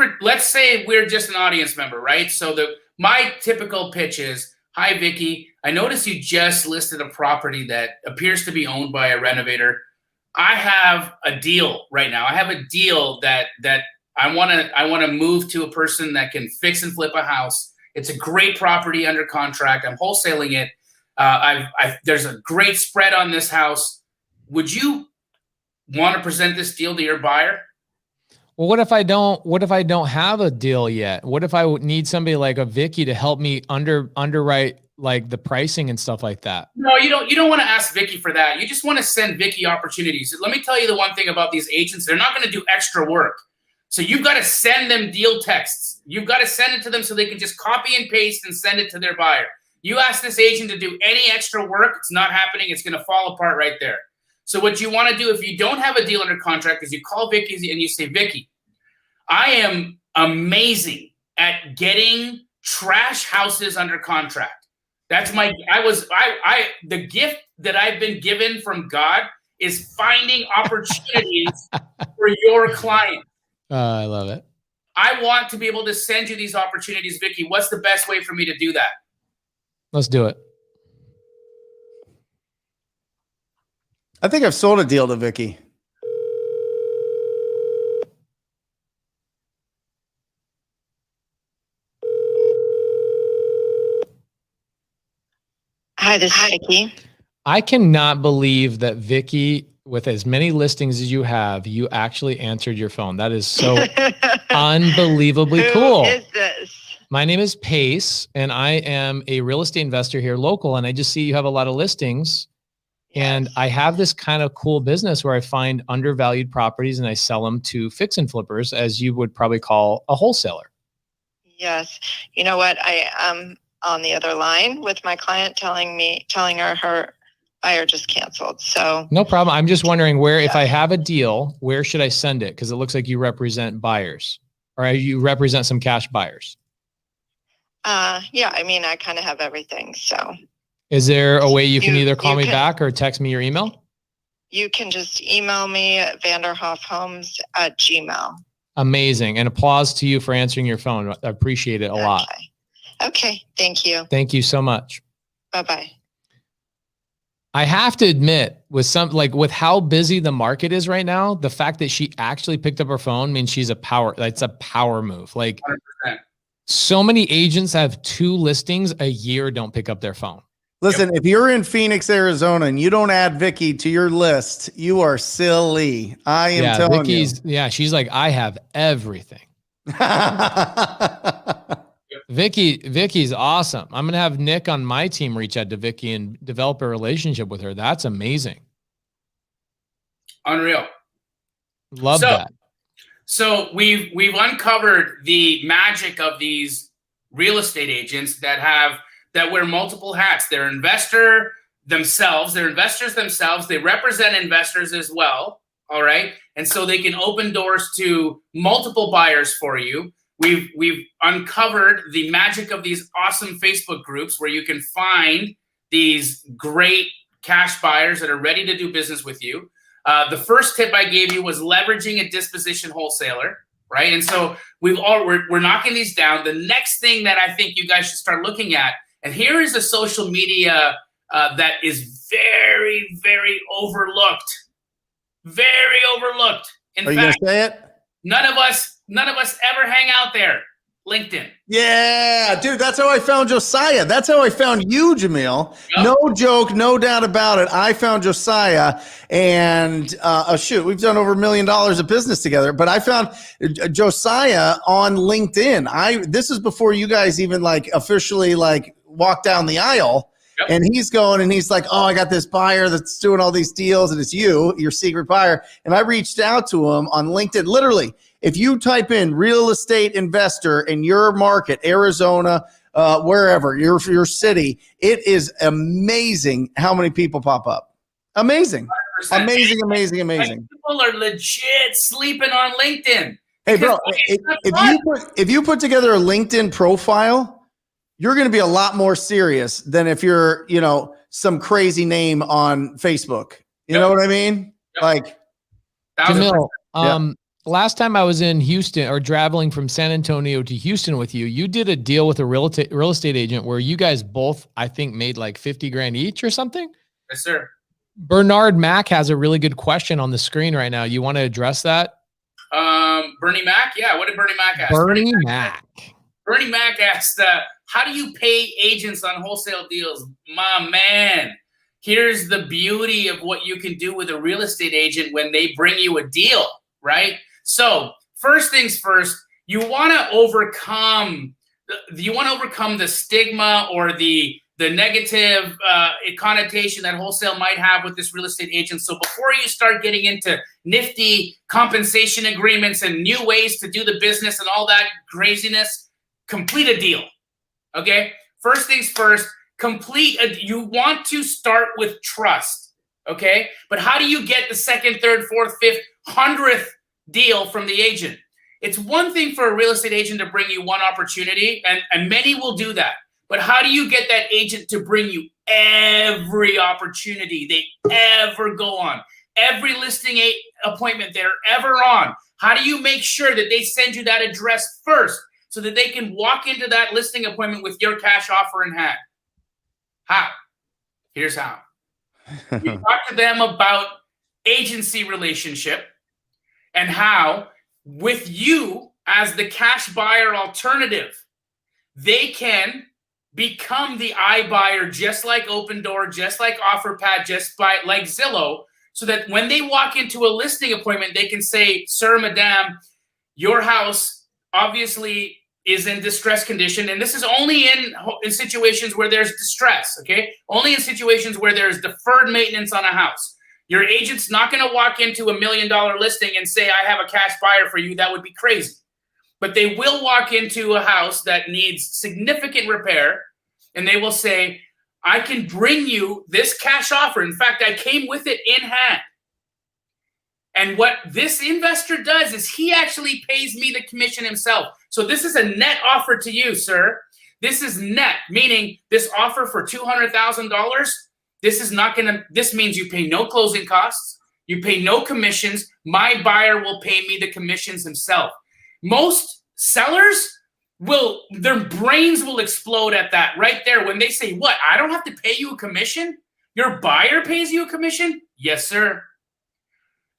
say we're just an audience member, right? So my typical pitch is, hi, Vicky. I noticed you just listed a property that appears to be owned by a renovator. I have a deal right now. I have a deal that I want to move to a person that can fix and flip a house. It's a great property under contract. I'm wholesaling it. There's a great spread on this house. Would you want to present this deal to your buyer? Well, what if I don't have a deal yet? What if I need somebody like a Vicky to help me underwrite like the pricing and stuff like that? No, you don't want to ask Vicky for that. You just want to send Vicky opportunities. Let me tell you the one thing about these agents, they're not going to do extra work. So you've got to send them deal texts. You've got to send it to them so they can just copy and paste and send it to their buyer. You ask this agent to do any extra work, it's not happening. It's going to fall apart right there. So what you want to do if you don't have a deal under contract is you call Vicky and you say, Vicky, I am amazing at getting trash houses under contract. That's the gift that I've been given from God is finding opportunities for your client. I love it. I want to be able to send you these opportunities, Vicky. What's the best way for me to do that? Let's do it. I think I've sold a deal to Vicky. Hi, this is Vicky. I cannot believe that Vicky, with as many listings as you have, you actually answered your phone. That is so unbelievably cool. Who is this? My name is Pace, and I am a real estate investor here local, and I just see you have a lot of listings. And I have this kind of cool business where I find undervalued properties and I sell them to fix and flippers, as you would probably call a wholesaler. Yes. You know what? I am on the other line with my client telling her buyer just canceled. So no problem. I'm just wondering if I have a deal, where should I send it? Because it looks like you represent buyers, or you represent some cash buyers. Yeah, I mean, I kind of have everything. So is there a way you can either call me back or text me your email? You can just email me at vanderhoffhomes@gmail.com. Amazing. And applause to you for answering your phone. I appreciate it a lot. Okay. Thank you. Thank you so much. Bye-bye. I have to admit, with how busy the market is right now, the fact that she actually picked up her phone means it's a power move. Like 100%. So many agents have 2 listings a year, don't pick up their phone. Listen, if you're in Phoenix, Arizona, and you don't add Vicky to your list, you are silly. I am telling you. Yeah, she's like, I have everything. Vicky's awesome. I'm going to have Nick on my team reach out to Vicky and develop a relationship with her. That's amazing. Unreal. Love that. So we've uncovered the magic of these real estate agents that wear multiple hats. They're investors themselves. They represent investors as well. All right. And so they can open doors to multiple buyers for you. We've uncovered the magic of these awesome Facebook groups where you can find these great cash buyers that are ready to do business with you. The first tip I gave you was leveraging a disposition wholesaler, right? And so we're knocking these down. The next thing that I think you guys should start looking at, and here is a social media that is very, very overlooked. Very overlooked. In Are you fact, gonna say it? none of us ever hang out there. LinkedIn. Yeah, dude, that's how I found Josiah. That's how I found you, Jamil. Yep. No joke, no doubt about it. I found Josiah, and shoot, we've done over $1 million of business together. But I found Josiah on LinkedIn. This is before you guys even like officially like walk down the aisle. Yep. And he's going and he's like, oh, I got this buyer that's doing all these deals, and it's you, your secret buyer. And I reached out to him on LinkedIn. Literally, if you type in real estate investor in your market, Arizona, wherever, your city, it is amazing how many people pop up. Amazing. 100%. Amazing. Like, people are legit sleeping on LinkedIn. Hey, bro, Because if you put together a LinkedIn profile, you're going to be a lot more serious than if you're, some crazy name on Facebook. You know what I mean? Yep. Like, Jamil, last time I was in Houston or traveling from San Antonio to Houston with you, you did a deal with a real estate agent where you guys both, I think, made like 50 grand each or something. Yes, sir. Bernard Mack has a really good question on the screen right now. You want to address that? Bernie Mac. Yeah. What did Bernie Mac ask? Bernie Mac asked, how do you pay agents on wholesale deals? My man, here's the beauty of what you can do with a real estate agent when they bring you a deal, right? So first things first, you want to overcome the stigma or the negative connotation that wholesale might have with this real estate agent. So before you start getting into nifty compensation agreements and new ways to do the business and all that craziness, complete a deal. Okay. First things first, you want to start with trust. Okay. But how do you get the second, third, fourth, fifth, 100th deal from the agent? It's one thing for a real estate agent to bring you one opportunity, and many will do that. But how do you get that agent to bring you every opportunity they ever go on, every listing appointment they're ever on? How do you make sure that they send you that address first so that they can walk into that listing appointment with your cash offer in hand? How? Here's how. You talk to them about agency relationship and how, with you as the cash buyer alternative, they can become the iBuyer, just like Open Door, just like OfferPad, like Zillow, so that when they walk into a listing appointment, they can say, sir, madam, your house obviously is in distress condition. And this is only in situations where there's distress, okay? Only in situations where there's deferred maintenance on a house. Your agent's not going to walk into $1 million listing and say, I have a cash buyer for you. That would be crazy. But they will walk into a house that needs significant repair, and they will say, I can bring you this cash offer. In fact, I came with it in hand. And what this investor does is he actually pays me the commission himself. So this is a net offer to you, sir. This is net, meaning this offer for $200,000, this means you pay no closing costs. You pay no commissions. My buyer will pay me the commissions himself. Most sellers their brains will explode at that right there when they say, what? I don't have to pay you a commission? Your buyer pays you a commission? Yes, sir.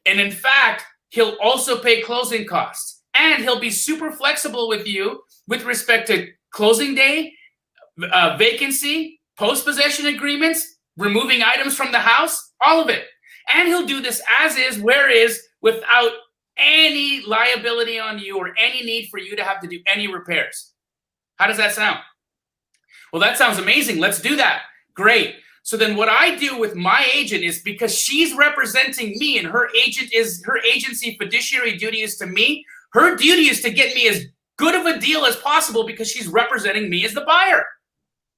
And in fact, he'll also pay closing costs, and he'll be super flexible with you with respect to closing day, vacancy, post-possession agreements, removing items from the house, all of it. And he'll do this as is, where is, without any liability on you or any need for you to have to do any repairs. Her does that sound? Well, that sounds amazing. Let's do that. Great. So then what I do with my agent is, because she's representing me and her agency fiduciary duty is to me, her duty is to get me as good of a deal as possible because she's representing me as the buyer,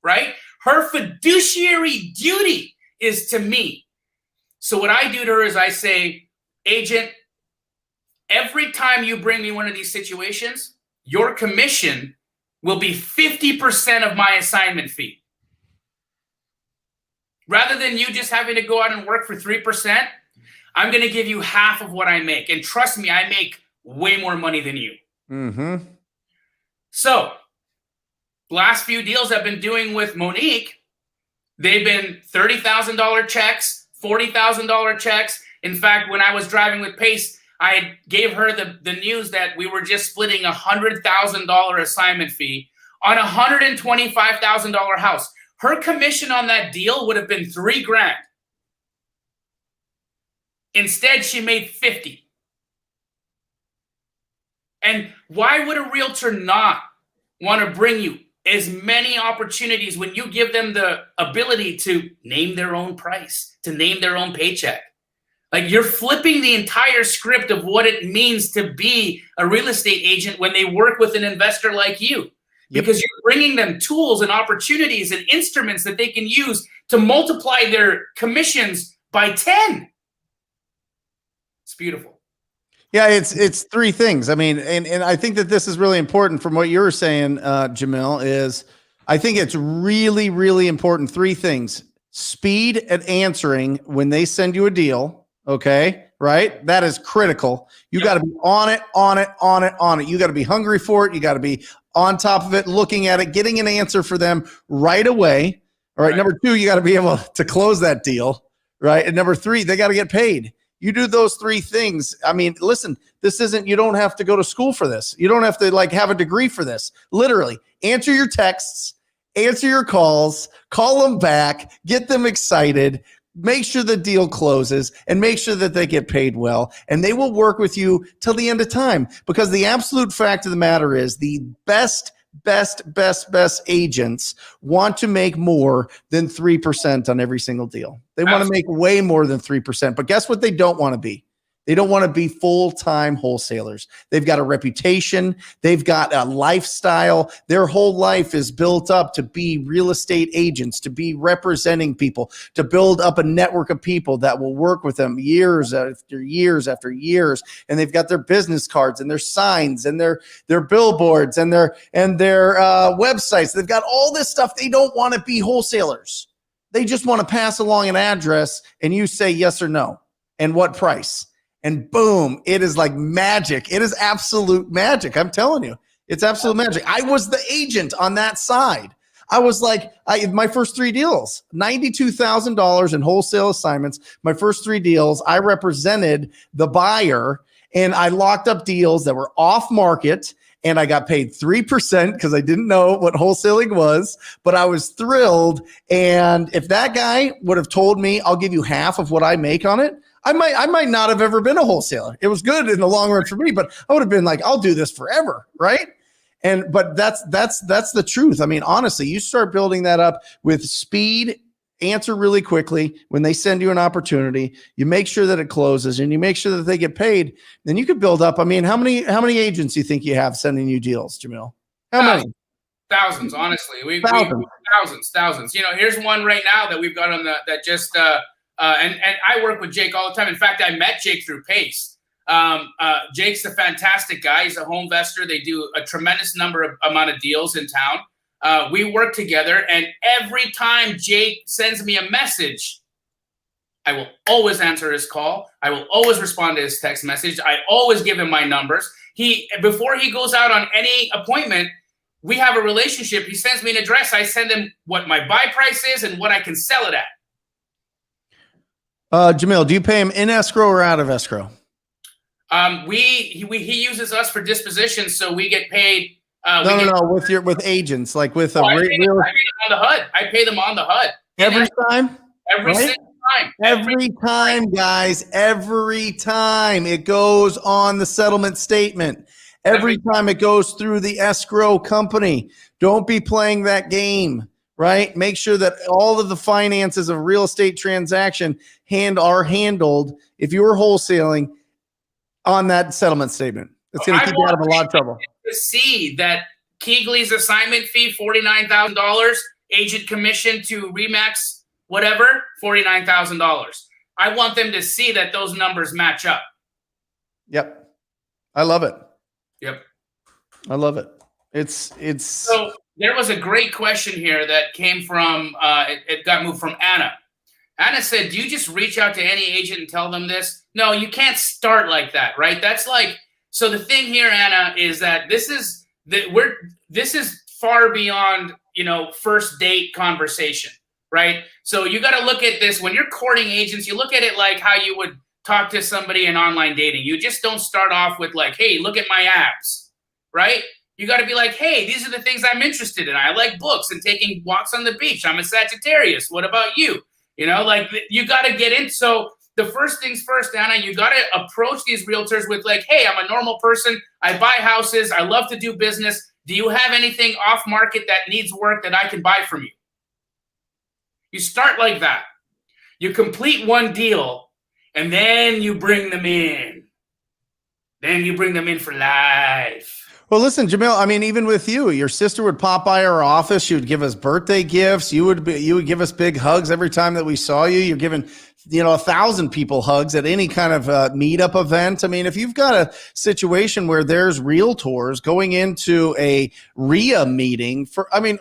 right? Her fiduciary duty is to me. So what I do to her is I say, agent, every time you bring me one of these situations, your commission will be 50% of my assignment fee. Rather than you just having to go out and work for 3%, I'm going to give you half of what I make. And trust me, I make way more money than you. Mm-hmm. So last few deals I've been doing with Monique, They've been $30,000 checks, $40,000 checks. In fact, when I was driving with Pace, I gave her the news that we were just splitting a $100,000 assignment fee on a $125,000 house. Her commission on that deal would have been $3,000. Instead, she made 50. And why would a realtor not want to bring you as many opportunities when you give them the ability to name their own price, to name their own paycheck? Like, you're flipping the entire script of what it means to be a real estate agent when they work with an investor like you. Because you're bringing them tools and opportunities and instruments that they can use to multiply their commissions by 10. It's beautiful. Yeah, it's three things. I mean, and I think that this is really important from what you were saying, Jamil, is I think it's really, really important. Three things: speed at answering when they send you a deal. Okay, right? That is critical. You got to be on it, on it, on it, on it. You got to be hungry for it. You got to be on top of it, looking at it, getting an answer for them right away. All right. Number two, you got to be able to close that deal. Right. And number three, they got to get paid. You do those three things. I mean, listen, this isn't, you don't have to go to school for this. You don't have to like have a degree for this. Literally answer your texts, answer your calls, call them back, get them excited, make sure the deal closes, and make sure that they get paid well. And they will work with you till the end of time, because the absolute fact of the matter is the best agents want to make more than 3% on every single deal. They want to make way more than 3%. But guess what they don't want to be? They don't want to be full-time wholesalers. They've got a reputation. They've got a lifestyle. Their whole life is built up to be real estate agents, to be representing people, to build up a network of people that will work with them years after years after years. And they've got their business cards and their signs and their billboards and their websites. They've got all this stuff. They don't want to be wholesalers. They just want to pass along an address and you say yes or no and what price. And boom, it is like magic. It is absolute magic. I'm telling you, it's absolute magic. I was the agent on that side. I was like, my first three deals, $92,000 in wholesale assignments. My first three deals, I represented the buyer and I locked up deals that were off market. And I got paid 3% because I didn't know what wholesaling was, but I was thrilled. And if that guy would have told me, I'll give you half of what I make on it, I might not have ever been a wholesaler. It was good in the long run for me, but I would have been like, I'll do this forever, right? But that's the truth. I mean, honestly, you start building that up with speed, answer really quickly when they send you an opportunity. You make sure that it closes and you make sure that they get paid. Then you could build up. I mean, how many agents do you think you have sending you deals, Jamil? How many? Thousands, honestly. Thousands. You know, here's one right now that we've got on that just. And I work with Jake all the time. In fact, I met Jake through Pace. Jake's a fantastic guy. He's a home investor. They do a tremendous amount of deals in town. We work together, and every time Jake sends me a message, I will always answer his call. I will always respond to his text message. I always give him my numbers. Before he goes out on any appointment, we have a relationship. He sends me an address. I send him what my buy price is and what I can sell it at. Jamil, do you pay him in escrow or out of escrow? He uses us for disposition, so we get paid. No, with agents, like with a I pay them on the HUD. I pay them on the HUD every time. Every single time. Every time, guys. Every time it goes on the settlement statement. Every time it goes through the escrow company. Don't be playing that game. Right? Make sure that all of the finances of a real estate transaction are handled, if you're wholesaling, on that settlement statement. It's going to keep you out of a lot of trouble. To see that Keegley's assignment fee, $49,000, agent commission to Remax, whatever, $49,000. I want them to see that those numbers match up. Yep. I love it. Yep. I love it. It's so. There was a great question here that came from, it got moved from Anna. Anna said, do you just reach out to any agent and tell them this? No, you can't start like that, right? That's like, so the thing here, Anna, is that this is far beyond, first date conversation. right? So you got to look at this when you're courting agents. You look at it like how you would talk to somebody in online dating. You just don't start off with like, hey, look at my abs, right? You got to be like, hey, these are the things I'm interested in. I like books and taking walks on the beach. I'm a Sagittarius. What about you? You know, like you got to get in. So the first things first, Anna, you got to approach these realtors with like, hey, I'm a normal person. I buy houses. I love to do business. Do you have anything off market that needs work that I can buy from you? You start like that. You complete one deal, and then you bring them in. Then you bring them in for life. Well, listen, Jamil, I mean, even with you, your sister would pop by our office. She would give us birthday gifts. You would give us big hugs every time that we saw you. You're giving, 1,000 people hugs at any kind of meetup event. I mean, if you've got a situation where there's realtors going into a RIA meeting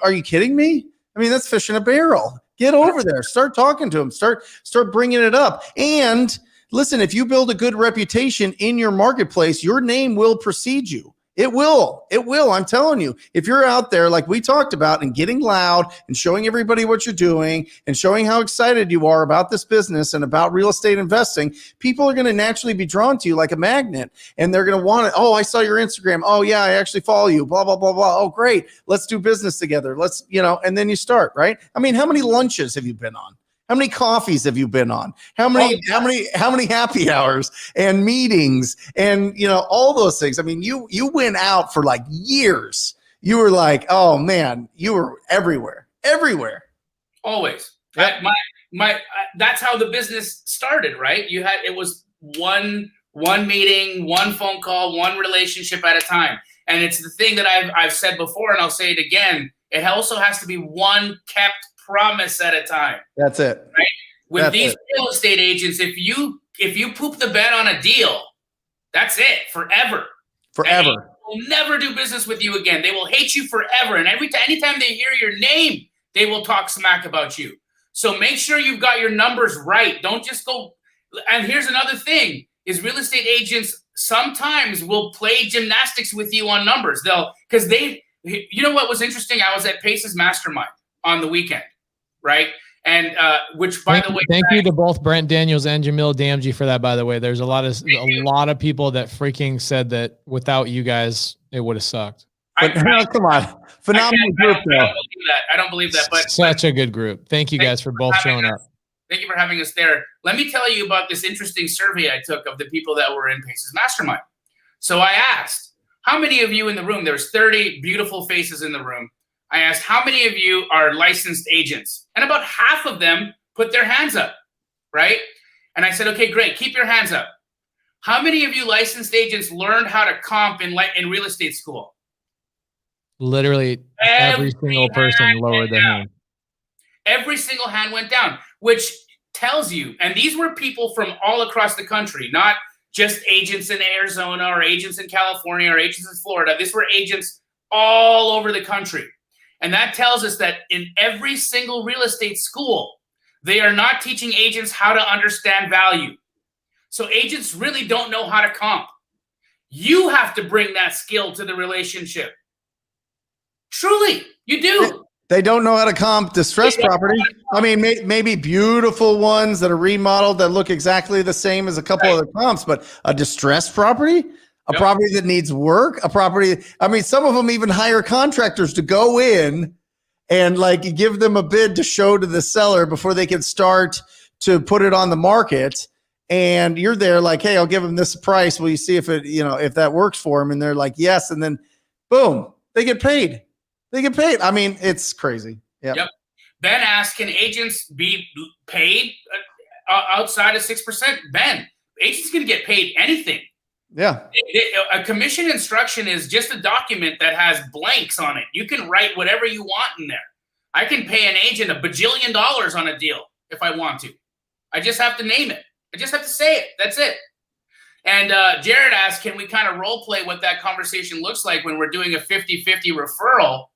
are you kidding me? I mean, that's fish in a barrel. Get over there. Start talking to them. Start bringing it up. And listen, if you build a good reputation in your marketplace, your name will precede you. It will. I'm telling you, if you're out there, like we talked about, and getting loud and showing everybody what you're doing and showing how excited you are about this business and about real estate investing, people are going to naturally be drawn to you like a magnet, and they're going to want it. Oh, I saw your Instagram. Oh yeah, I actually follow you, blah, blah, blah, blah. Oh, great. Let's do business together. Let's, and then you start, right? I mean, how many lunches have you been on? How many coffees have you been on? How many happy hours and meetings and, all those things? I mean, you went out for like years. You were like, oh man, you were everywhere. Always. Yep. That's how the business started, right? It was one meeting, one phone call, one relationship at a time. And it's the thing that I've said before, and I'll say it again. It also has to be one kept promise at a time. That's it. Right? With these real estate agents, if you poop the bed on a deal, that's it forever. Forever. And they will never do business with you again. They will hate you forever. And anytime they hear your name, they will talk smack about you. So make sure you've got your numbers right. Don't just go. And here's another thing is real estate agents sometimes will play gymnastics with you on numbers. You know what was interesting? I was at Pace's Mastermind on the weekend. Right. And which, by the way, thank you to both Brent Daniels and Jamil Damji for that. By the way, there's a lot of people that freaking said that without you guys, it would have sucked. Come on, phenomenal group. I don't believe that. But such a good group. Thank you guys for both showing up. Thank you for having us there. Let me tell you about this interesting survey I took of the people that were in Pace's Mastermind. So I asked, how many of you in the room? There's 30 beautiful faces in the room. I asked, how many of you are licensed agents? And about half of them put their hands up, right? And I said, okay, great. Keep your hands up. How many of you licensed agents learned how to comp in real estate school? Literally every single person lowered their hand. Every single hand went down, which tells you, and these were people from all across the country, not just agents in Arizona or agents in California or agents in Florida. These were agents all over the country. And that tells us that in every single real estate school, they are not teaching agents how to understand value. So agents really don't know how to comp. You have to bring that skill to the relationship. Truly, you do. They don't know how to comp distressed property. I mean, maybe beautiful ones that are remodeled that look exactly the same as a couple other comps, but a distressed property? A property that needs work, some of them even hire contractors to go in and give them a bid to show to the seller before they can start to put it on the market. And you're there like, hey, I'll give them this price. Will you see if if that works for them? And they're like, yes. And then boom, they get paid. I mean, it's crazy. Yep. Ben asked, can agents be paid outside of 6%? Ben, agents can get paid anything. Yeah. A commission instruction is just a document that has blanks on it. You can write whatever you want in there. I can pay an agent $1 bajillion on a deal if I want to. I just have to name it. I just have to say it. That's it. And Jared asked, can we kind of role play what that conversation looks like when we're doing a 50-50 referral?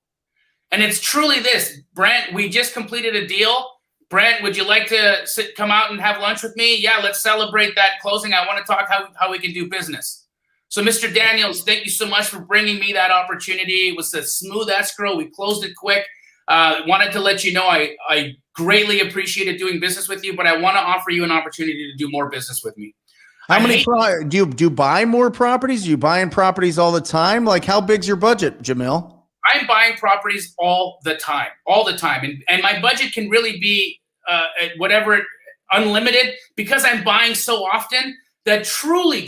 And it's truly this. Brent, we just completed a deal. Brent, would you like to come out and have lunch with me? Yeah, let's celebrate that closing. I want to talk how we can do business. So, Mr. Daniels, thank you so much for bringing me that opportunity. It was a smooth escrow. We closed it quick. Wanted to let you know I greatly appreciated doing business with you, but I want to offer you an opportunity to do more business with me. How many do you buy more properties? Are you buying properties all the time? Like, how big's your budget, Jamil? I'm buying properties all the time. And my budget can really be whatever, unlimited, because I'm buying so often that truly,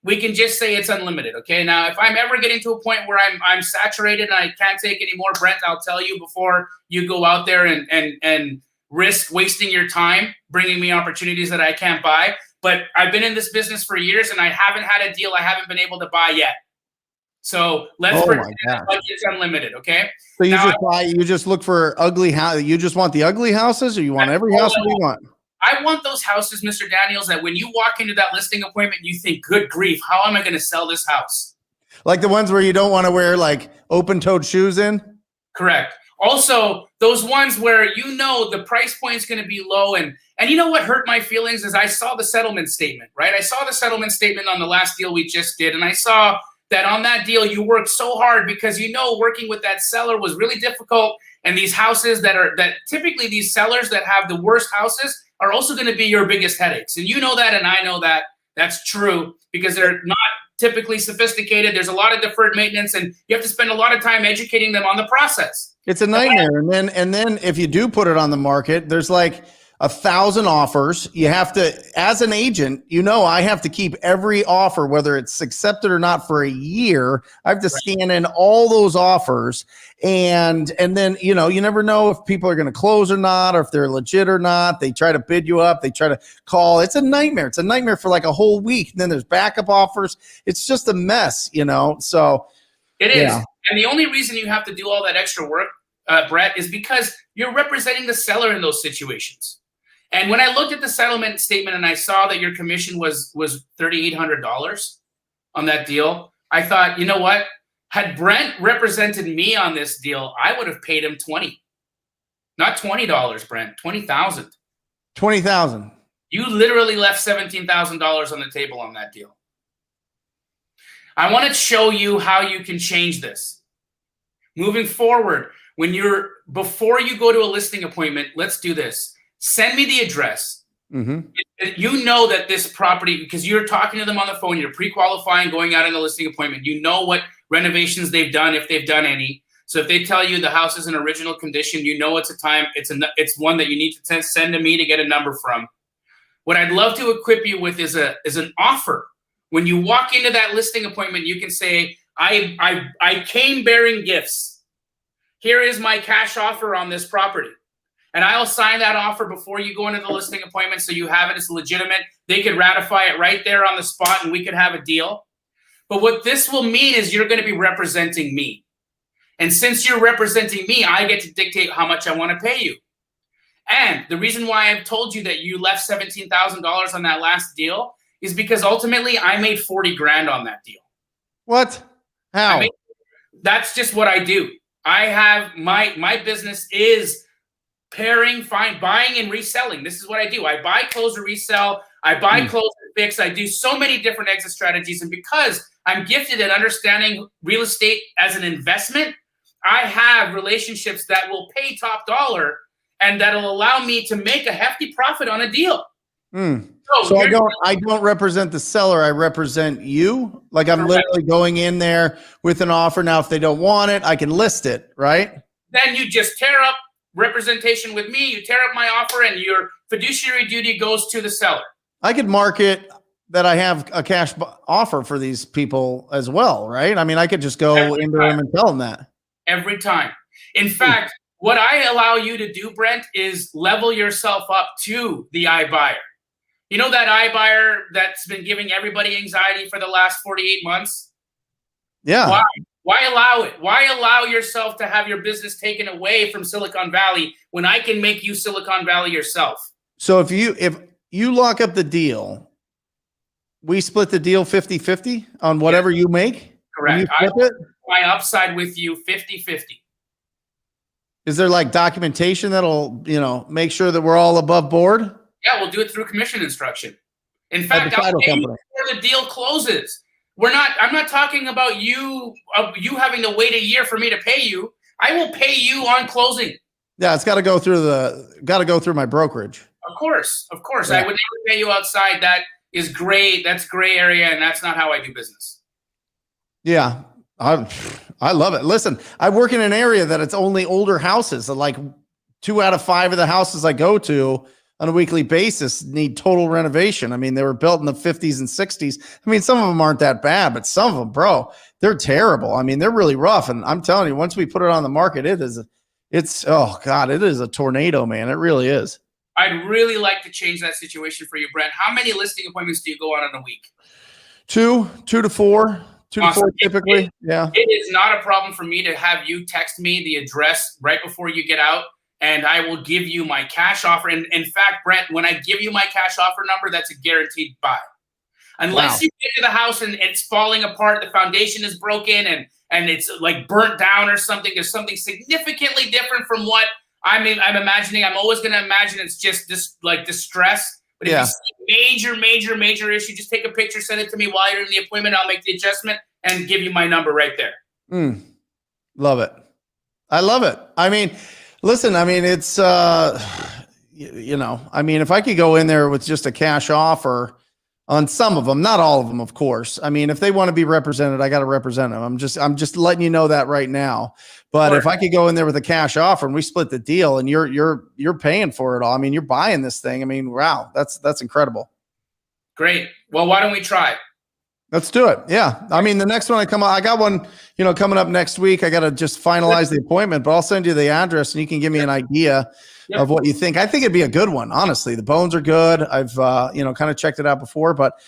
we can just say it's unlimited. Okay. Now, if I'm ever getting to a point where I'm saturated and I can't take any more, Brent, I'll tell you before you go out there and risk wasting your time bringing me opportunities that I can't buy. But I've been in this business for years and I haven't had a deal I haven't been able to buy yet. So let's pretend the budget's unlimited, okay? So you just look for ugly house. You just want the ugly houses, or you want every house? What do you want? I want those houses, Mr. Daniels, that when you walk into that listing appointment, you think, good grief, how am I going to sell this house? Like the ones where you don't want to wear like open-toed shoes in? Correct. Also, those ones where you know the price point is going to be low. And you know what hurt my feelings is I saw the settlement statement, right? I saw the settlement statement on the last deal we just did, and I saw that on that deal you worked so hard because working with that seller was really difficult. And these houses that typically these sellers that have the worst houses are also going to be your biggest headaches. And you know that, and I know that that's true because they're not typically sophisticated. There's a lot of deferred maintenance, and you have to spend a lot of time educating them on the process. It's a nightmare. And then if you do put it on the market, there's like 1,000 offers. You have to, as an agent, I have to keep every offer, whether it's accepted or not, for a year. I have to scan in all those offers. And then, you never know if people are going to close or not, or if they're legit or not. They try to bid you up. They try to call. It's a nightmare. It's a nightmare for like a whole week. And then there's backup offers. It's just a mess, so. It is. Yeah. And the only reason you have to do all that extra work, Brett, is because you're representing the seller in those situations. And when I looked at the settlement statement and I saw that your commission was $3,800 on that deal, I thought, you know what? Had Brent represented me on this deal, I would have paid him $20. Not $20, Brent, $20,000. $20,000. You literally left $17,000 on the table on that deal. I want to show you how you can change this. Moving forward, before you go to a listing appointment, let's do this. Send me the address. Mm-hmm. You know that this property, because you're talking to them on the phone, you're pre-qualifying, going out in the listing appointment. You know what renovations they've done, if they've done any. So if they tell you the house is in original condition, it's one that you need to send to me to get a number from. What I'd love to equip you with is an offer. When you walk into that listing appointment, you can say, I came bearing gifts. Here is my cash offer on this property. And I'll sign that offer before you go into the listing appointment so you have it. It's legitimate. They could ratify it right there on the spot and we could have a deal. But what this will mean is you're going to be representing me. And since you're representing me, I get to dictate how much I want to pay you. And the reason why I've told you that you left $17,000 on that last deal is because ultimately I made $40,000 on that deal. What? How? That's just what I do. I have my business is buying and reselling. This is what I do. I buy, close, or resell. I buy, close, and fix. I do so many different exit strategies. And because I'm gifted at understanding real estate as an investment, I have relationships that will pay top dollar and that'll allow me to make a hefty profit on a deal. So I don't represent the seller. I represent you. Like I'm literally going in there with an offer. Now, if they don't want it, I can list it, right? Then you just tear up representation with me. You tear up my offer and your fiduciary duty goes to the seller. I could market that I have a cash offer for these people as well, right? I mean, I could just go into them and tell them that. Every time. In fact, what I allow you to do, Brent, is level yourself up to the iBuyer. You know that iBuyer that's been giving everybody anxiety for the last 48 months? Yeah. Why allow it? Why allow yourself to have your business taken away from Silicon Valley when I can make you Silicon Valley yourself? So if you lock up the deal, we split the deal 50-50 on whatever you make? Correct. I will my upside with you 50-50. Is there like documentation that'll, make sure that we're all above board? Yeah, we'll do it through commission instruction. In fact, I'll pay you before the deal closes. I'm not talking about you having to wait a year for me to pay you. I will pay you on closing. Yeah, it's got to go through my brokerage. Of course. Yeah. I would never pay you outside. That is gray. That's gray area, and that's not how I do business. Yeah, I love it. Listen, I work in an area that it's only older houses. Like 2 out of 5 of the houses I go to on a weekly basis need total renovation. I mean, they were built in the 50s and 60s. I mean, some of them aren't that bad, but some of them, bro, they're terrible. I mean, they're really rough. And I'm telling you, once we put it on the market, oh God, it is a tornado, man. It really is. I'd really like to change that situation for you, Brent. How many listing appointments do you go on in a week? 2 to 4. 2 to 4 typically. Yeah. It is not a problem for me to have you text me the address right before you get out, and I will give you my cash offer. And in fact, Brent, when I give you my cash offer number, that's a guaranteed buy. Unless you get to the house and it's falling apart, the foundation is broken and it's like burnt down or something. There's something significantly different from what I'm imagining. I'm always going to imagine it's just this like distress. But if you see major issue, just take a picture, send it to me while you're in the appointment. I'll make the adjustment and give you my number right there. Love it. I love it. I mean, listen, I mean, it's, I mean, if I could go in there with just a cash offer on some of them, not all of them, of course. I mean, if they want to be represented, I got to represent them. I'm just letting you know that right now. But if I could go in there with a cash offer and we split the deal and you're paying for it all. I mean, you're buying this thing. I mean, wow, that's incredible. Great. Well, why don't we try? Let's do it. Yeah. I mean, the next one I got one, coming up next week. I got to just finalize the appointment, but I'll send you the address and you can give me an idea of what you think. I think it'd be a good one. Honestly, the bones are good. I've, kind of checked it out before, but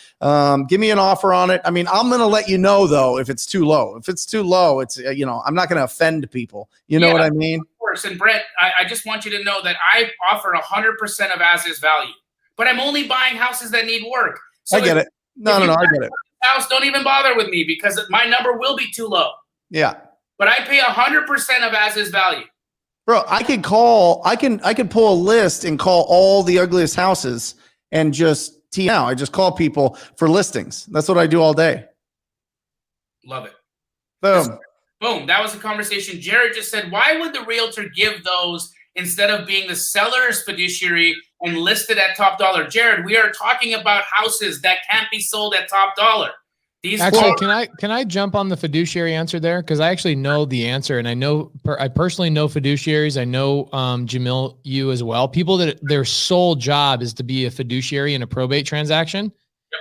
give me an offer on it. I mean, I'm going to let you know though, if it's too low. If it's too low, it's, I'm not going to offend people. You know what I mean? Of course. And Brent, I just want you to know that I offer 100% of as-is value, but I'm only buying houses that need work. So I get it. No, I get it. House, don't even bother with me because my number will be too low. Yeah. But I pay 100% of as-is value. Bro, I can pull a list and call all the ugliest houses and just I just call people for listings. That's what I do all day. Love it. Boom. Boom. That was a conversation. Jared just said, why would the realtor give those instead of being the seller's fiduciary and listed at top dollar? Jared, we are talking about houses that can't be sold at top dollar. Can I jump on the fiduciary answer there? Because I actually know the answer, and I personally know fiduciaries. I know Jamil, you as well. People that their sole job is to be a fiduciary in a probate transaction. Yep.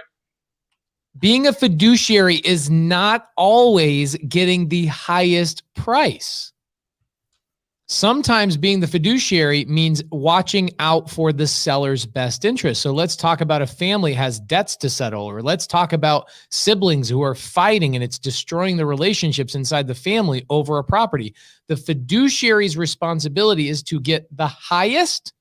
Being a fiduciary is not always getting the highest price. Sometimes being the fiduciary means watching out for the seller's best interest. So let's talk about a family has debts to settle, or let's talk about siblings who are fighting and it's destroying the relationships inside the family over a property. The fiduciary's responsibility is to get the highest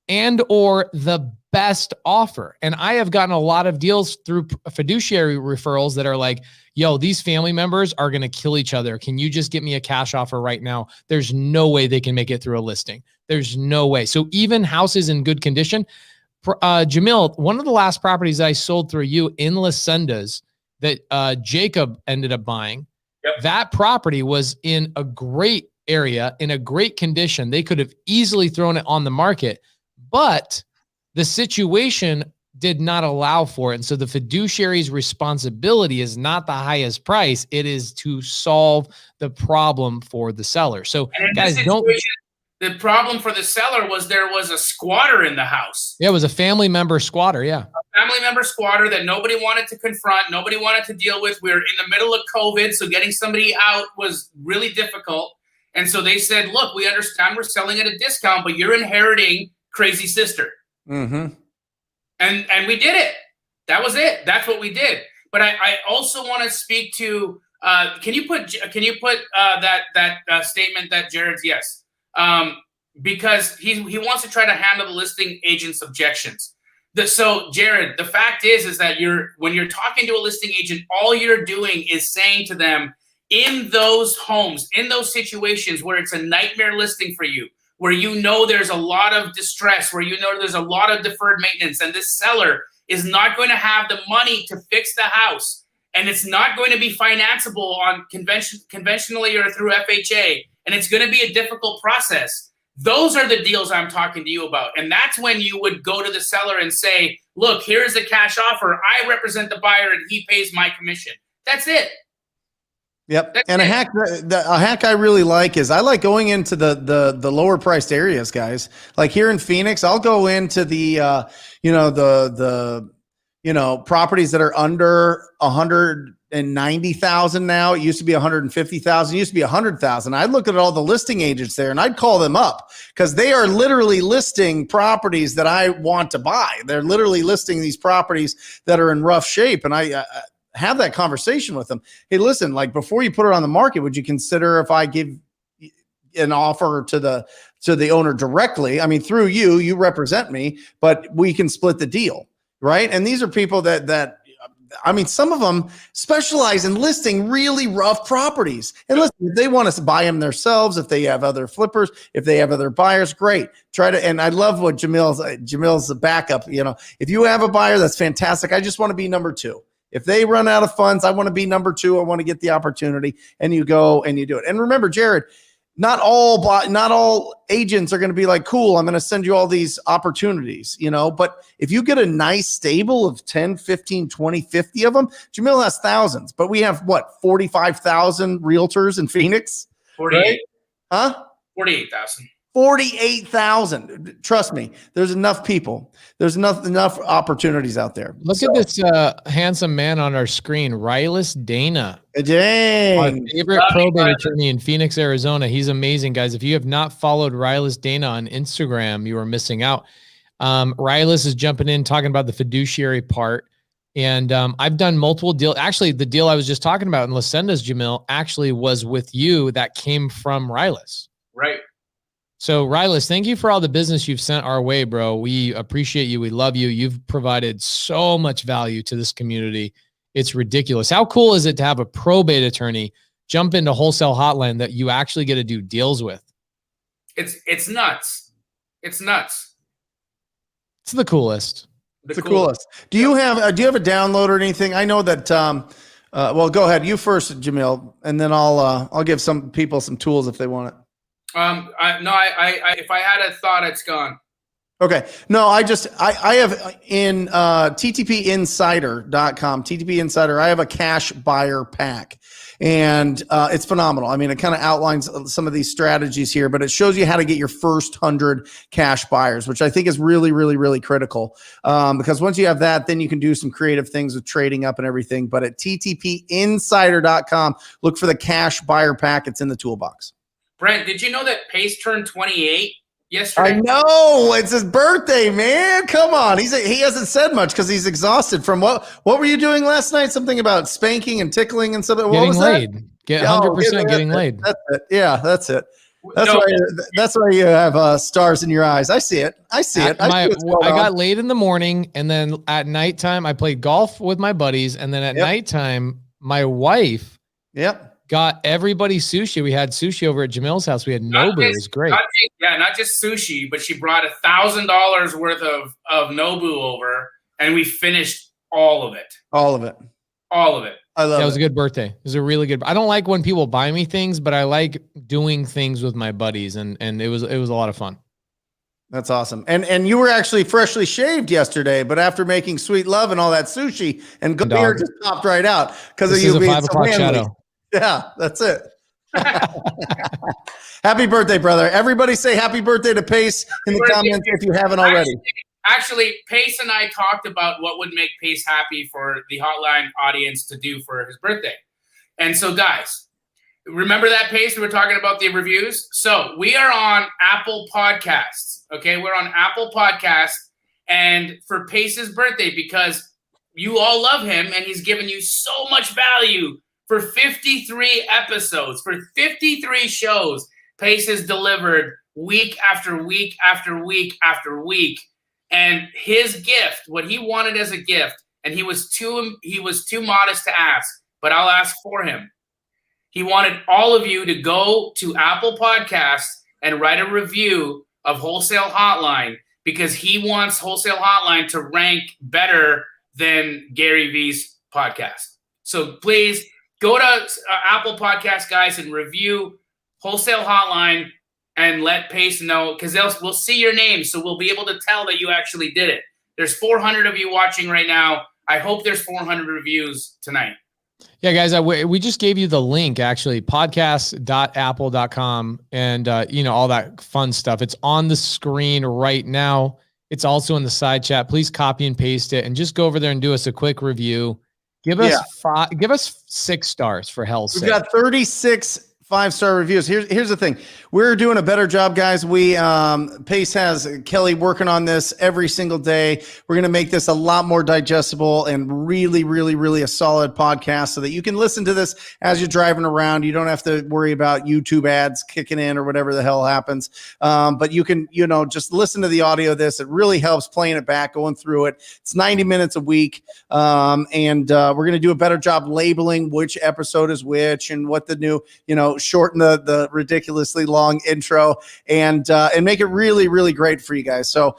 and or the best offer. And I have gotten a lot of deals through fiduciary referrals that are like, yo, these family members are going to kill each other. Can you just get me a cash offer right now? There's no way they can make it through a listing. There's no way. So even houses in good condition, Jamil, one of the last properties I sold through you in La Sendas that Jacob ended up buying, that property was in a great area, in a great condition. They could have easily thrown it on the market, but the situation did not allow for it. And so the fiduciary's responsibility is not the highest price. It is to solve the problem for the seller. So guys, the problem for the seller was there was a squatter in the house. Yeah, it was a family member squatter. Yeah. A family member squatter that nobody wanted to confront. Nobody wanted to deal with. We were in the middle of COVID. So getting somebody out was really difficult. And so they said, look, we understand we're selling at a discount, but you're inheriting crazy sister. Mm-hmm. And we did it. That was it. That's what we did. But I also want to speak to. Can you put that statement that Jared's yes, because he wants to try to handle the listing agent's objections. So Jared, the fact is that when you're talking to a listing agent, all you're doing is saying to them, in those homes, in those situations where it's a nightmare listing for you, where you know there's a lot of distress, where you know there's a lot of deferred maintenance, and this seller is not going to have the money to fix the house, and it's not going to be financeable on conventionally or through FHA, and it's going to be a difficult process. Those are the deals I'm talking to you about. And that's when you would go to the seller and say, look, here's the cash offer. I represent the buyer and he pays my commission. That's it. Yep. That's and it. a hack I really like is I like going into the lower priced areas, guys. Like here in Phoenix, I'll go into the properties that are under 190,000 now. It used to be 150,000, it used to be 100,000. I'd look at all the listing agents there and I'd call them up because they are literally listing properties that I want to buy. They're literally listing these properties that are in rough shape. And I have that conversation with them. Hey, listen, like before you put it on the market, would you consider if I give an offer to the owner directly? I mean, through you represent me, but we can split the deal. Right. And these are people that I mean, some of them specialize in listing really rough properties. And listen, if they want to buy them themselves, if they have other flippers, if they have other buyers, great. And I love what Jamil's the backup. If you have a buyer, that's fantastic. I just want to be number two. If they run out of funds, I want to be number two. I want to get the opportunity, and you go and you do it. And remember, Jared, not all agents are going to be like, cool, I'm going to send you all these opportunities, but if you get a nice stable of 10, 15, 20, 50 of them, Jamil has thousands, but we have 45,000 realtors in Phoenix? 48. Right? Huh? 48,000. 48,000. Trust me, there's enough people. There's enough opportunities out there. Look at this handsome man on our screen, Rylas Dana. Dang. Our favorite probate attorney in Phoenix, Arizona. He's amazing, guys. If you have not followed Rylas Dana on Instagram, you are missing out. Rylas is jumping in, talking about the fiduciary part. And I've done multiple deals. Actually, the deal I was just talking about in La Sendas, Jamil, actually was with you that came from Rylas. Right. So Rylas, thank you for all the business you've sent our way, bro. We appreciate you. We love you. You've provided so much value to this community. It's ridiculous. How cool is it to have a probate attorney jump into Wholesale Hotline that you actually get to do deals with? It's nuts. It's nuts. It's the coolest. It's the coolest. Do you have a download or anything? I know that. Well, go ahead. You first, Jamil, and then I'll give some people some tools if they want it. If I had a thought, it's gone. Okay. No, I have in ttpinsider.com, TTP Insider, I have a cash buyer pack, and it's phenomenal. I mean, it kind of outlines some of these strategies here, but it shows you how to get your first 100 cash buyers, which I think is really, really, really critical. Because once you have that, then you can do some creative things with trading up and everything. But at ttpinsider.com, look for the cash buyer pack. It's in the toolbox. Brent, did you know that Pace turned 28 yesterday? I know, it's his birthday, man. Come on, he hasn't said much because he's exhausted from what were you doing last night? Something about spanking and tickling and something. What was laid. That? 100% getting laid. That's it. Yeah, that's it. That's why you have stars in your eyes. I see it. I got laid in the morning, and then at nighttime I played golf with my buddies, and then at nighttime my wife. Yep. Got everybody sushi. We had sushi over at Jamil's house. We had Nobu. It was great. Not just sushi, but she brought $1,000 worth of Nobu over, and we finished all of it. All of it. All of it. I love it. It was a good birthday. It was a really good. I don't like when people buy me things, but I like doing things with my buddies, and it was a lot of fun. That's awesome. And you were actually freshly shaved yesterday, but after making sweet love and all that sushi, and beer just popped right out because of you being 5 o'clock shadow. Yeah, that's it. Happy birthday, brother. Everybody say happy birthday to Pace in the comments if you haven't already. Actually, Pace and I talked about what would make Pace happy for the Hotline audience to do for his birthday. And so, guys, remember that, Pace? We were talking about the reviews. So we are on Apple Podcasts. Okay, we're on Apple Podcasts. And for Pace's birthday, because you all love him and he's given you so much value for 53 episodes, for 53 shows, Pace has delivered week after week after week after week. And his gift, what he wanted as a gift, and he was too modest to ask, but I'll ask for him. He wanted all of you to go to Apple Podcasts and write a review of Wholesale Hotline, because he wants Wholesale Hotline to rank better than Gary V's podcast. So please, go to Apple Podcasts, guys, and review Wholesale Hotline and let Pace know, because we'll see your name, so we'll be able to tell that you actually did it. There's 400 of you watching right now. I hope there's 400 reviews tonight. Yeah, guys, we just gave you the link, actually, podcast.apple.com and, all that fun stuff. It's on the screen right now. It's also in the side chat. Please copy and paste it and just go over there and do us a quick review. Give us 6 stars for hell's sake. We've got 36 5-star reviews. Here's the thing. We're doing a better job, guys. Pace has Kelly working on this every single day. We're going to make this a lot more digestible and really, really, really a solid podcast so that you can listen to this as you're driving around. You don't have to worry about YouTube ads kicking in or whatever the hell happens. But you can, just listen to the audio of this. It really helps playing it back, going through it. It's 90 minutes a week. And we're going to do a better job labeling which episode is which and what the new, shorten the ridiculously long intro and make it really, really great for you guys. So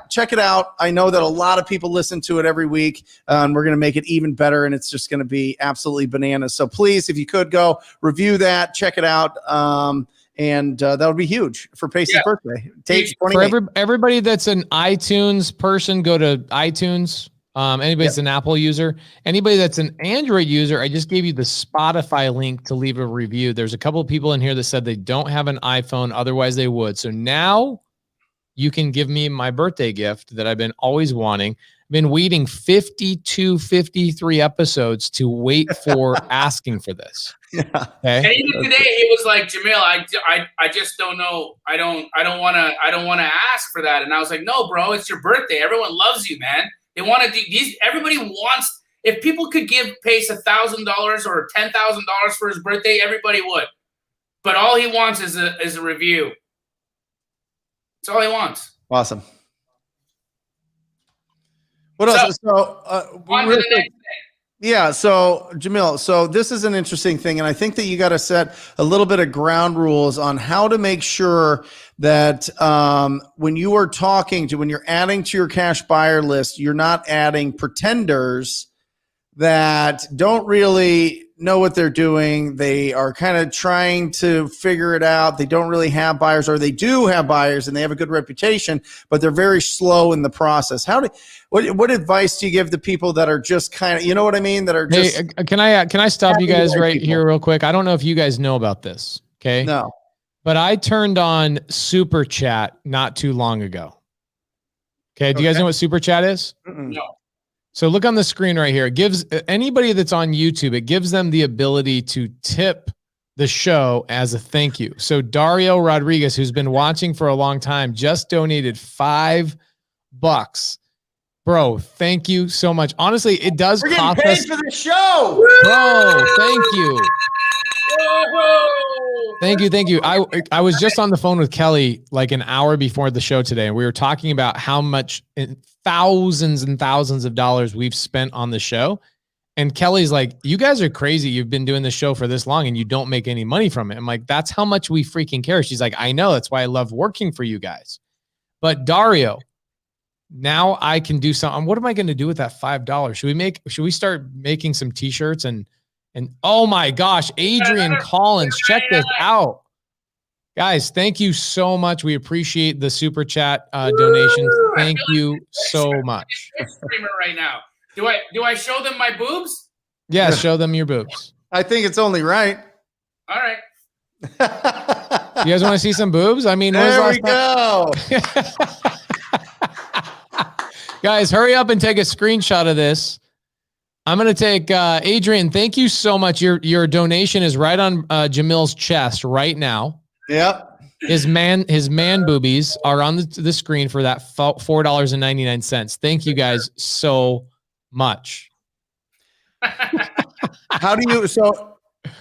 check it out. I know that a lot of people listen to it every week, and we're going to make it even better, and it's just going to be absolutely bananas. So please, if you could go review that, check it out. And that would be huge for Pace's birthday. For everybody that's an iTunes person, go to iTunes. Anybody that's an Apple user, anybody that's an Android user, I just gave you the Spotify link to leave a review. There's a couple of people in here that said they don't have an iPhone, otherwise they would. So now you can give me my birthday gift that I've been always wanting. I've been waiting 52, 53 episodes to wait for asking for this. Yeah. Okay. And even today, he was like, Jamil, I just don't know. I don't want to ask for that. And I was like, no, bro, it's your birthday. Everyone loves you, man. They want to do these. Everybody wants. If people could give Pace $1,000 or $10,000 for his birthday, everybody would. But all he wants is a review. That's all he wants. Awesome. What else? So, on to the next thing. Yeah. So Jamil, so this is an interesting thing. And I think that you got to set a little bit of ground rules on how to make sure that when you are when you're adding to your cash buyer list, you're not adding pretenders that don't really know what they're doing. They are kind of trying to figure it out. They don't really have buyers, or they do have buyers and they have a good reputation, but they're very slow in the process. What advice do you give to people that are just kind of, you know what I mean? That are just. Hey, can I stop you guys right here real quick? I don't know if you guys know about this. Okay. No. But I turned on Super Chat not too long ago. Okay. Do you guys know what Super Chat is? No. So look on the screen right here. It gives anybody that's on YouTube, it gives them the ability to tip the show as a thank you. So Dario Rodriguez, who's been watching for a long time, just donated $5. Bro, thank you so much. Honestly, it does We're cost getting us paid for the show. Bro, thank you. Thank you. I was just on the phone with Kelly like an hour before the show today, and we were talking about how much thousands and thousands of dollars we've spent on the show. And Kelly's like, you guys are crazy. You've been doing this show for this long and you don't make any money from it. I'm like, that's how much we freaking care. She's like, I know. That's why I love working for you guys. But Dario, now I can do something. What am I going to do with that $5? Should we start making some t-shirts and oh my gosh, Adrian Collins, check this out. Guys, thank you so much. We appreciate the super chat donations. Thank you so much. Streamer right now. Do I show them my boobs? Yeah, show them your boobs. I think it's only right. All right. You guys want to see some boobs? I mean, there we go. Guys, hurry up and take a screenshot of this. I'm going to take Adrian. Thank you so much. Your donation is right on Jamil's chest right now. Yep. His man boobies are on the screen for that $4.99. Thank you guys so much.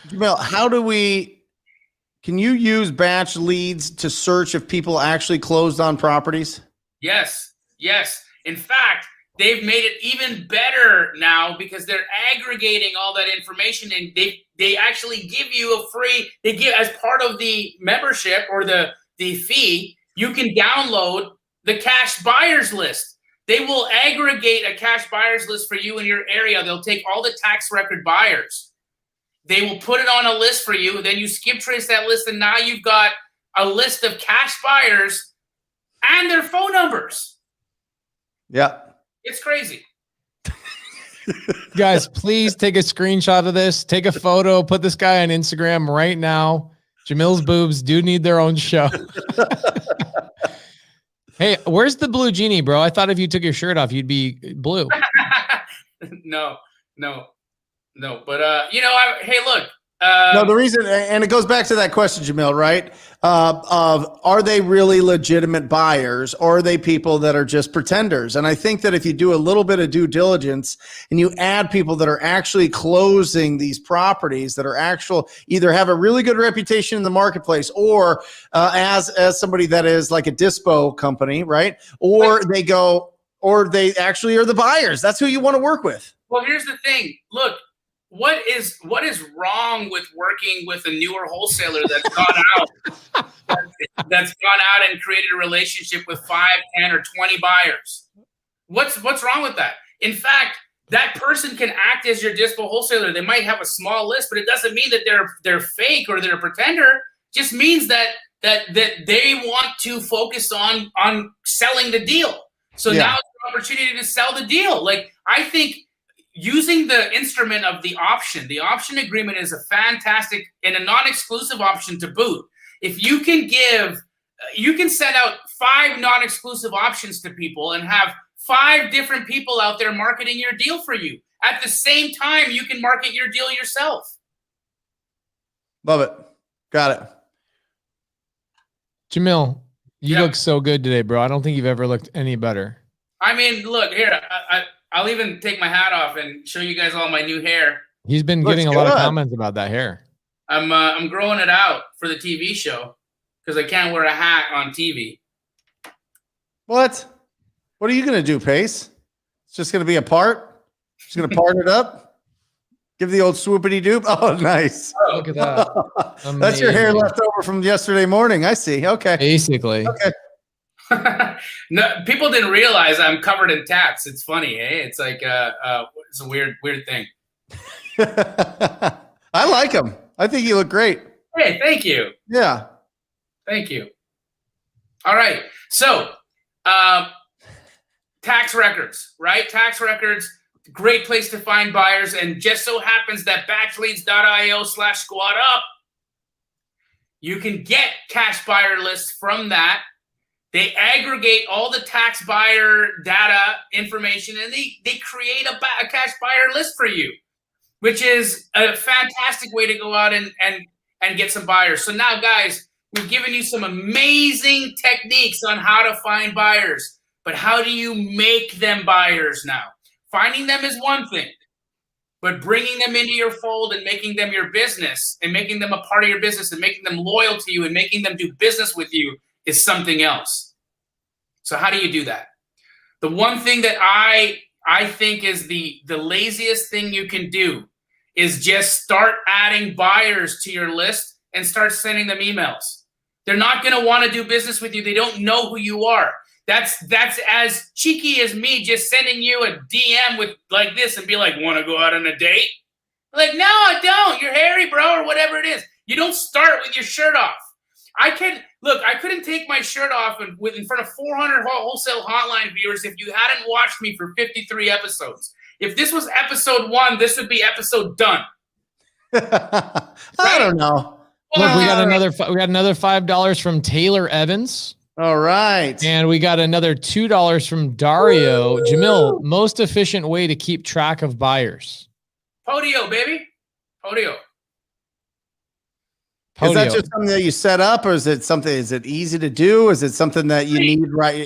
Jamil, can you use batch leads to search if people actually closed on properties? Yes. In fact, they've made it even better now because they're aggregating all that information, and they actually give you as part of the membership or the fee, you can download the cash buyers list. They will aggregate a cash buyers list for you in your area. They'll take all the tax record buyers. They will put it on a list for you. Then you skip trace that list, and now you've got a list of cash buyers and their phone numbers. Yeah. It's crazy. Guys, please take a screenshot of this. Take a photo. Put this guy on Instagram right now. Jamil's boobs do need their own show. Hey, where's the blue genie, bro? I thought if you took your shirt off, you'd be blue. No. But hey, look. No, the reason, and it goes back to that question, Jamil, right? Of are they really legitimate buyers, or are they people that are just pretenders? And I think that if you do a little bit of due diligence and you add people that are actually closing these properties, that are either have a really good reputation in the marketplace, or as somebody that is like a dispo company, right? Or they actually are the buyers. That's who you want to work with. Well, here's the thing. Look. What is wrong with working with a newer wholesaler that's gone out and created a relationship with 5, 10, or 20 buyers? What's wrong with that? In fact, that person can act as your dispo wholesaler. They might have a small list, but it doesn't mean that they're fake or they're a pretender. It just means that they want to focus on selling the deal. So now it's an opportunity to sell the deal. Like, I think using the instrument of the option agreement is a fantastic and a non-exclusive option to boot. If you can send out 5 non-exclusive options to people and have 5 different people out there marketing your deal for you. At the same time, you can market your deal yourself. Love it. Got it. Jamil, you look so good today, bro. I don't think you've ever looked any better. I mean, look here. I'll even take my hat off and show you guys all my new hair. He's been getting a lot of comments about that hair. I'm growing it out for the TV show because I can't wear a hat on TV. What are you going to do, Pace? It's just going to be a part? Just going to part it up? Give the old swoopity doop? Oh, nice. Oh, look at that. That's your hair left over from yesterday morning. I see. Okay. Basically. Okay. No, people didn't realize I'm covered in tats. It's funny, eh? It's like it's a weird thing. I like them. I think you look great. Hey, thank you. Yeah. Thank you. All right. So, tax records, right? Tax records, great place to find buyers. And just so happens that batchleads.io/squad up, you can get cash buyer lists from that. They aggregate all the tax buyer data information, and they create a cash buyer list for you, which is a fantastic way to go out and get some buyers. So now, guys, we've given you some amazing techniques on how to find buyers, but how do you make them buyers now? Finding them is one thing, but bringing them into your fold and making them your business and making them a part of your business and making them loyal to you and making them do business with you is something else. So how do you do that? The one thing that I think is the laziest thing you can do is just start adding buyers to your list and start sending them emails. They're not going to want to do business with you. They don't know who you are. That's as cheeky as me just sending you a DM with like this and be like, want to go out on a date? Like, no, I don't. You're hairy, bro, or whatever it is. You don't start with your shirt off. I couldn't take my shirt off in front of 400 wholesale hotline viewers if you hadn't watched me for 53 episodes. If this was episode 1, this would be episode done. I don't know. Look, we got another $5 from Taylor Evans. All right. And we got another $2 from Dario. Woo! Jamil, most efficient way to keep track of buyers. Podio, baby. Podio. Is that just something that you set up, or is it easy to do? Is it something that you need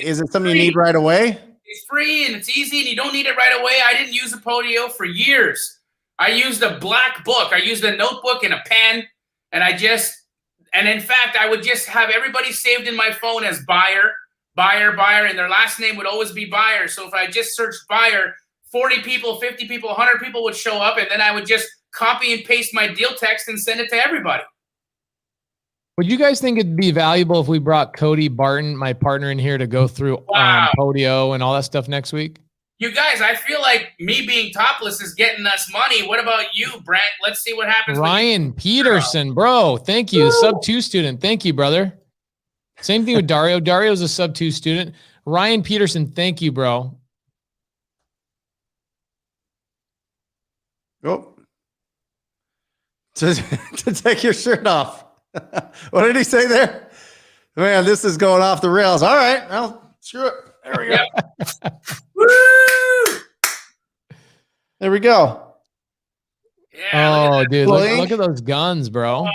is it something you need right away? It's free and it's easy and you don't need it right away. I didn't use a Podio for years. I used a black book. I used a notebook and a pen, and in fact, I would just have everybody saved in my phone as buyer, and their last name would always be buyer. So if I just searched buyer, 40 people, 50 people, 100 people would show up, and then I would just copy and paste my deal text and send it to everybody. Would you guys think it'd be valuable if we brought Cody Barton, my partner, in here to go through Podio and all that stuff next week? You guys, I feel like me being topless is getting us money. What about you, Brent? Let's see what happens. Ryan Peterson, bro. Thank you. Sub 2 student. Thank you, brother. Same thing with Dario. Dario's a sub 2 student. Ryan Peterson, thank you, bro. Oh. To take your shirt off. What did he say there? Man, this is going off the rails. All right. Well, screw it. There we go. Woo! There we go. Yeah, Oh, dude, Blink. look at those guns, bro.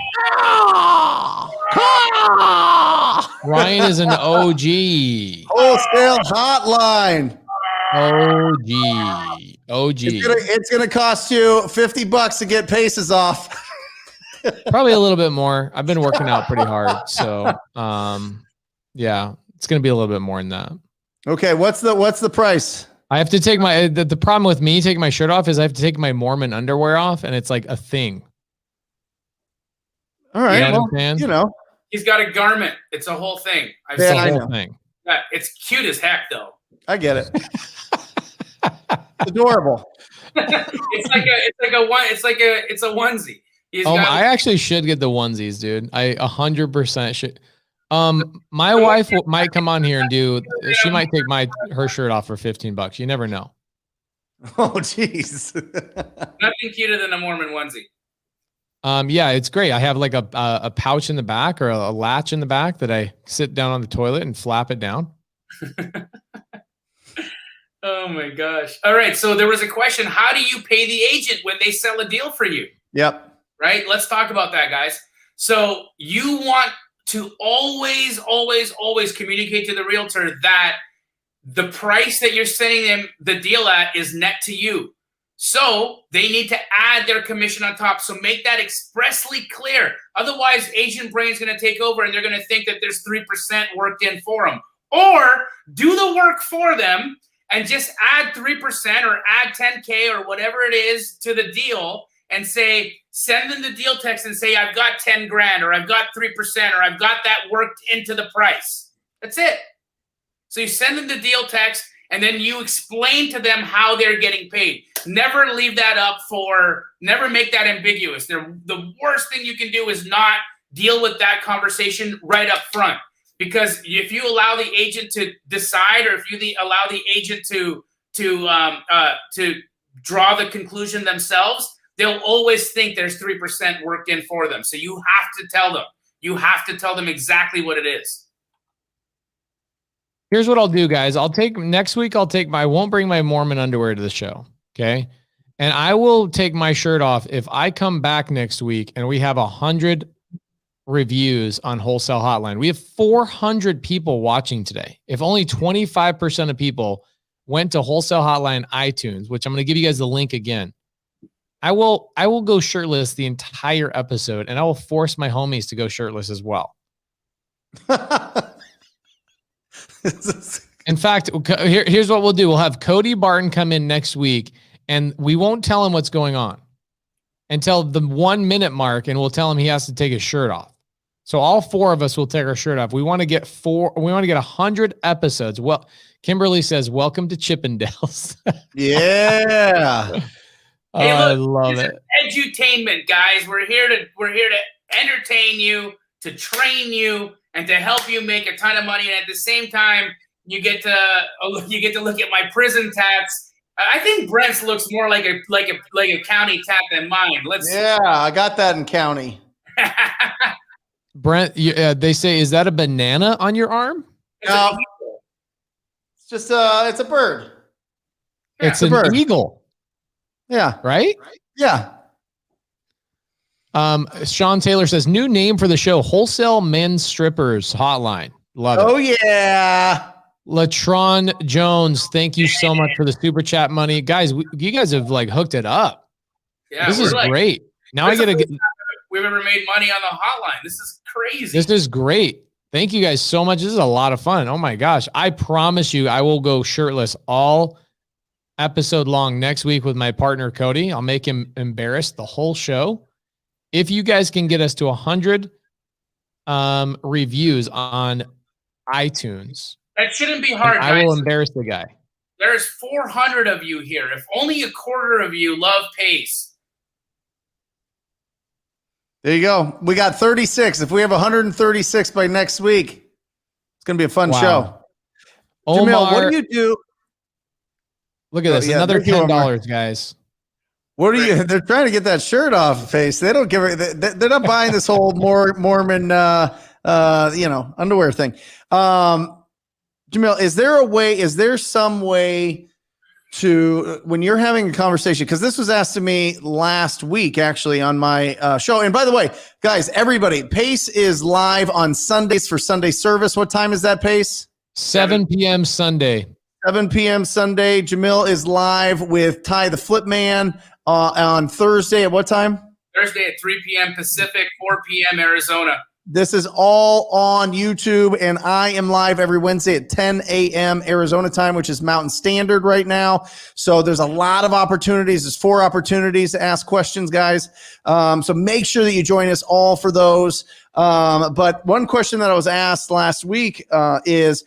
Ryan is an OG. Wholesale hotline. OG. It's gonna cost you $50 to get paces off. Probably a little bit more. I've been working out pretty hard. So, yeah, it's going to be a little bit more than that. Okay. What's the price? I have to take the problem with me taking my shirt off is I have to take my Mormon underwear off, and it's like a thing. All right. You know Well, what I'm saying? you know, he's got a garment. It's a whole thing. It's Yeah, the I whole know. thing. It's cute as heck, though. I get it. Adorable. It's a onesie. I actually should get the onesies, dude. I 100% should. My wife might come on here and she might take her shirt off for $15. You never know. Oh, jeez. Nothing cuter than a Mormon onesie. Yeah, it's great. I have like a pouch in the back or a latch in the back that I sit down on the toilet and flap it down. Oh my gosh. All right. So there was a question. How do you pay the agent when they sell a deal for you? Yep. Right? Let's talk about that, guys. So you want to always communicate to the realtor that the price that you're sending them the deal at is net to you. So they need to add their commission on top. So make that expressly clear. Otherwise, agent brain's going to take over and they're going to think that there's 3% worked in for them. Or do the work for them and just add 3% or add 10K or whatever it is to the deal and send them the deal text and say, I've got 10 grand or I've got 3% or I've got that worked into the price. That's it. So you send them the deal text and then you explain to them how they're getting paid. Never leave that up never make that ambiguous. The worst thing you can do is not deal with that conversation right up front. Because if you allow the agent to decide, or if you allow the agent to draw the conclusion themselves, they'll always think there's 3% worked in for them. So you have to tell them. You have to tell them exactly what it is. Here's what I'll do, guys. Next week, I won't bring my Mormon underwear to the show. Okay. And I will take my shirt off if I come back next week and we have 100 reviews on Wholesale Hotline. We have 400 people watching today. If only 25% of people went to Wholesale Hotline iTunes, which I'm going to give you guys the link again, I will go shirtless the entire episode, and I will force my homies to go shirtless as well. In fact, here's what we'll do. We'll have Cody Barton come in next week, and we won't tell him what's going on until the 1 minute mark, and we'll tell him he has to take his shirt off. So all four of us will take our shirt off. We want to get 100 episodes. Well, Kimberly says, welcome to Chippendales. Yeah. Hey, look, I love it. Edutainment, guys. We're here to entertain you, to train you, and to help you make a ton of money. And at the same time, you get to look at my prison tats. I think Brent's looks more like a county tat than mine. I got that in county. Brent, they say, is that a banana on your arm? No, it's just it's a bird. It's an eagle. Yeah. Right? Yeah. Sean Taylor says, new name for the show, Wholesale Men's Strippers Hotline. Love it. Oh, yeah. Latron Jones, thank you so much for the super chat money. Guys, you guys have like hooked it up. Yeah, this is great. Now I got to get... We've ever made money on the hotline. This is crazy. This is great. Thank you guys so much. This is a lot of fun. Oh my gosh. I promise you, I will go shirtless all episode long next week with my partner, Cody. I'll make him embarrassed the whole show. If you guys can get us to 100 reviews on iTunes, that shouldn't be hard. I will embarrass the guy. There's 400 of you here. If only a quarter of you love pace. There you go. We got 36. If we have 136 by next week, it's going to be a fun show. Omar, Jamil, what do you do? Look at this. Another $10, guys. What are you? They're trying to get that shirt off, Face. They don't give it. They're not buying this whole Mormon, underwear thing. Jamil, is there some way to, when you're having a conversation, because this was asked to me last week, actually, on my show. And by the way, guys, everybody, Pace is live on Sundays for Sunday service. What time is that, Pace? 7 p.m. Sunday. 7 p.m. Sunday. Jamil is live with Ty the Flip Man on Thursday at what time? Thursday at 3 p.m. Pacific, 4 p.m. Arizona. This is all on YouTube, and I am live every Wednesday at 10 a.m. Arizona time, which is Mountain Standard right now. So there's a lot of opportunities. There's 4 opportunities to ask questions, guys. So make sure that you join us all for those. But one question that I was asked last week is,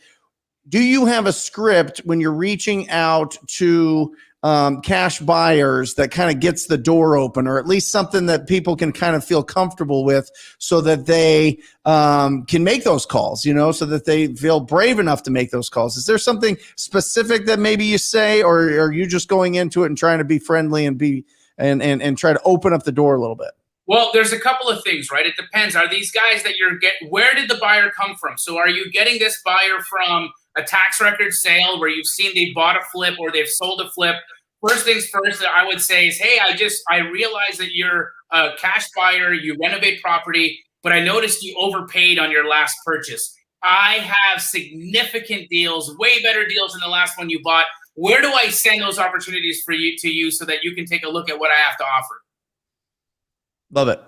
do you have a script when you're reaching out to cash buyers that kind of gets the door open, or at least something that people can kind of feel comfortable with, so that they can make those calls, so that they feel brave enough to make those calls? Is there something specific that maybe you say, or are you just going into it and trying to be friendly and and try to open up the door a little bit? Well, there's a couple of things, right? It depends. Are these guys that where did the buyer come from? So are you getting this buyer from a tax record sale where you've seen they bought a flip or they've sold a flip? First things first, I would say is, hey, I realize that you're a cash buyer, you renovate property, but I noticed you overpaid on your last purchase. I have significant deals, way better deals than the last one you bought. Where do I send those opportunities to you so that you can take a look at what I have to offer? Love it.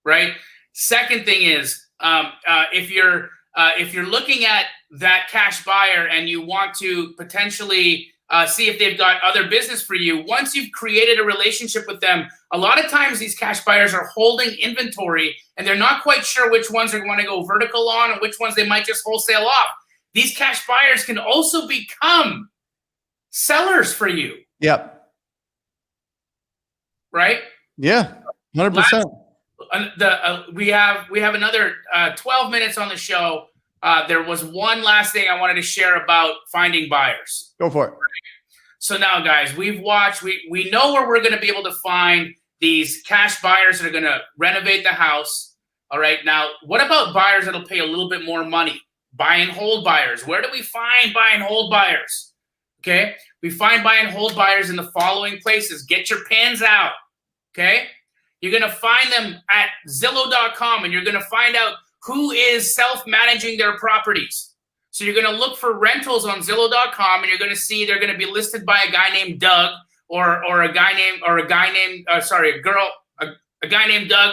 Right. Second thing is, if you're looking at that cash buyer and you want to potentially see if they've got other business for you, once you've created a relationship with them, a lot of times these cash buyers are holding inventory and they're not quite sure which ones they want to go vertical on and which ones they might just wholesale off. These cash buyers can also become sellers for you. Yep. Right? Yeah. 100%. We have another 12 minutes on the show. There was one last thing I wanted to share about finding buyers. Go for it. So now, guys, we've watched. We know where we're going to be able to find these cash buyers that are going to renovate the house. All right. Now, what about buyers that'll pay a little bit more money? Buy and hold buyers. Where do we find buy and hold buyers? Okay. We find buy and hold buyers in the following places. Get your pens out. Okay. You're going to find them at Zillow.com, and you're going to find out who is self-managing their properties. So you're going to look for rentals on Zillow.com, and you're going to see they're going to be listed by a guy named Doug, or a guy named Doug,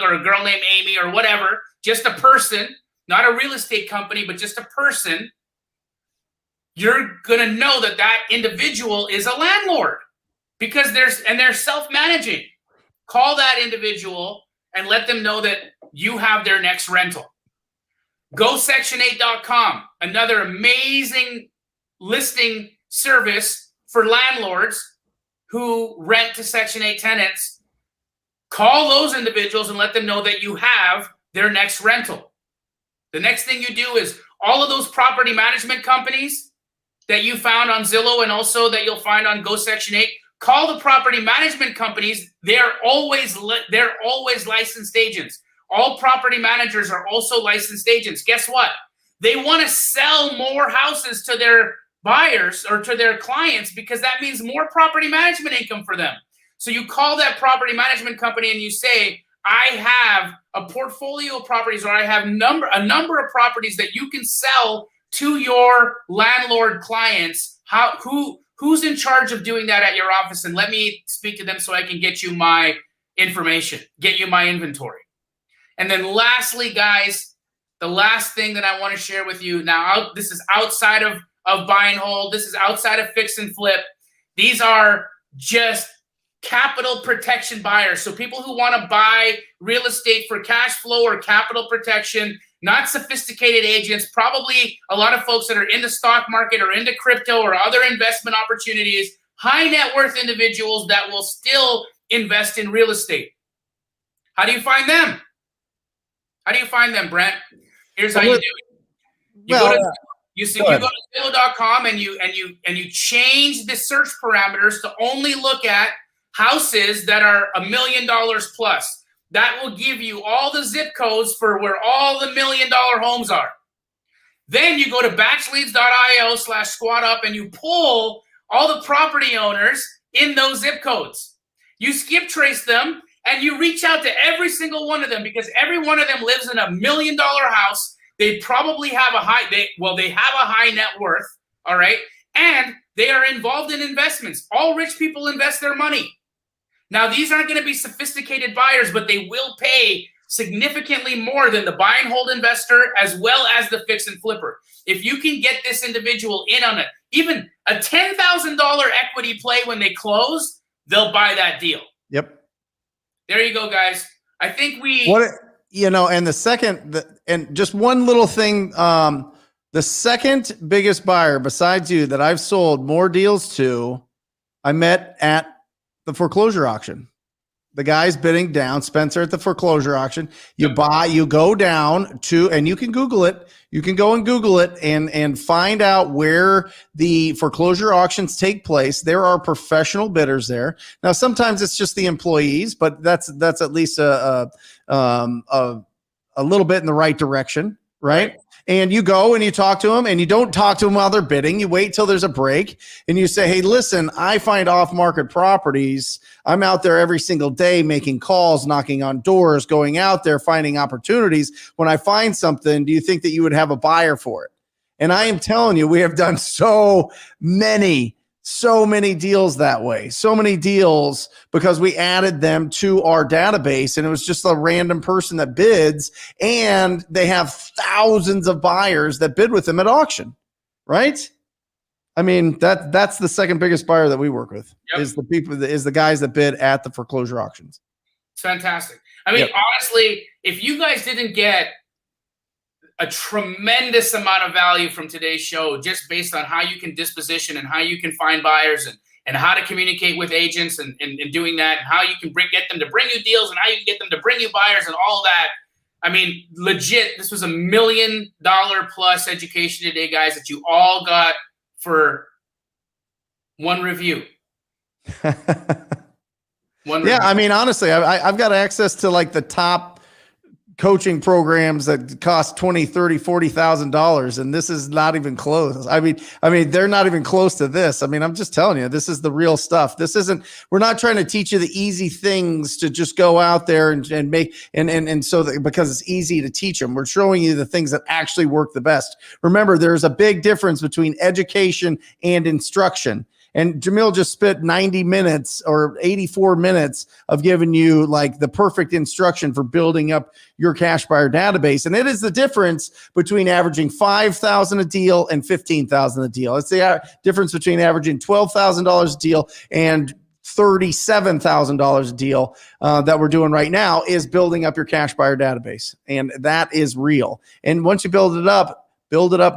or a girl named Amy, or whatever. Just a person, not a real estate company, but just a person. You're going to know that that individual is a landlord because they're self-managing. Call that individual and let them know that you have their next rental. Go section8.com, another amazing listing service for landlords who rent to Section 8 tenants. Call those individuals and let them know that you have their next rental. The next thing you do is all of those property management companies that you found on Zillow and also that you'll find on Go Section 8, call the property management companies. They're always licensed agents. All property managers are also licensed agents. Guess what? They want to sell more houses to their buyers or to their clients because that means more property management income for them. So you call that property management company and you say, I have a portfolio of properties, or I have a number of properties that you can sell to your landlord clients. Who's in charge of doing that at your office? And let me speak to them so I can get you my information, get you my inventory. And then lastly, guys, the last thing that I want to share with you now, this is outside of buy and hold. This is outside of fix and flip. These are just capital protection buyers. So people who want to buy real estate for cash flow or capital protection. not sophisticated agents, probably a lot of folks that are in the stock market or into crypto or other investment opportunities, high net worth individuals that will still invest in real estate. How do you find them? How do you find them, Brent? Here's how you do it. You go to Zillow.com and you change the search parameters to only look at houses that are $1 million plus. That will give you all the zip codes for where all the $1 million homes are. Then you go to batchleads.io/squat up and you pull all the property owners in those zip codes. You skip trace them and you reach out to every single one of them because every one of them lives in $1 million house. They probably have they have a high net worth, all right? And they are involved in investments. All rich people invest their money. Now, these aren't going to be sophisticated buyers, but they will pay significantly more than the buy and hold investor as well as the fix and flipper. If you can get this individual in on even a $10,000 equity play when they close, they'll buy that deal. Yep. There you go, guys. I think and the second, and just one little thing, the second biggest buyer besides you that I've sold more deals to, I met at the foreclosure auction. The guy's bidding down, Spencer, at the foreclosure auction. You go down to, and you can Google it. You can go and Google it and find out where the foreclosure auctions take place. There are professional bidders there. Now, sometimes it's just the employees, but that's at least a little bit in the right direction, right? And you go and you talk to them, and you don't talk to them while they're bidding. You wait till there's a break and you say, hey, listen, I find off-market properties. I'm out there every single day making calls, knocking on doors, going out there, finding opportunities. When I find something, do you think that you would have a buyer for it? And I am telling you, we have done so many deals that way, so many deals because we added them to our database and it was just a random person that bids and they have thousands of buyers that bid with them at auction, right? I mean, that's the second biggest buyer that we work with is the guys that bid at the foreclosure auctions. It's fantastic. I mean, honestly, if you guys didn't get a tremendous amount of value from today's show, just based on how you can disposition and how you can find buyers and how to communicate with agents and doing that, and how you can get them to bring you deals and how you can get them to bring you buyers and all that. I mean, legit, this was $1 million plus education today, guys, that you all got for one review. Review. I mean, honestly, I've got access to like the top coaching programs that cost $20,000, $30,000, $40,000. And this is not even close. I mean, they're not even close to this. I mean, I'm just telling you, this is the real stuff. We're not trying to teach you the easy things to just go out there and make, and so that because it's easy to teach them, we're showing you the things that actually work the best. Remember, there's a big difference between education and instruction. And Jamil just spent 90 minutes or 84 minutes of giving you like the perfect instruction for building up your cash buyer database. And it is the difference between averaging $5,000 a deal and $15,000 a deal. It's the difference between averaging $12,000 a deal and $37,000 a deal that we're doing right now is building up your cash buyer database. And that is real. And once you build it up,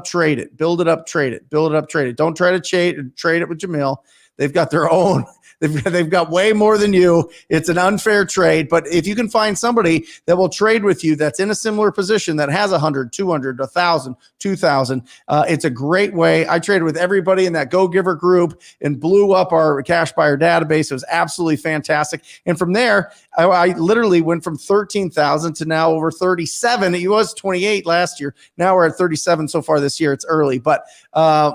trade it, build it up, trade it, build it up, trade it. Don't try to trade it with Jamil. They've got their own. They've got way more than you. It's an unfair trade. But if you can find somebody that will trade with you that's in a similar position that has 100, 200, 1,000, 2,000, it's a great way. I traded with everybody in that Go Giver group and blew up our cash buyer database. It was absolutely fantastic. And from there, I literally went from 13,000 to now over 37. It was 28 last year. Now we're at 37 so far this year. It's early, but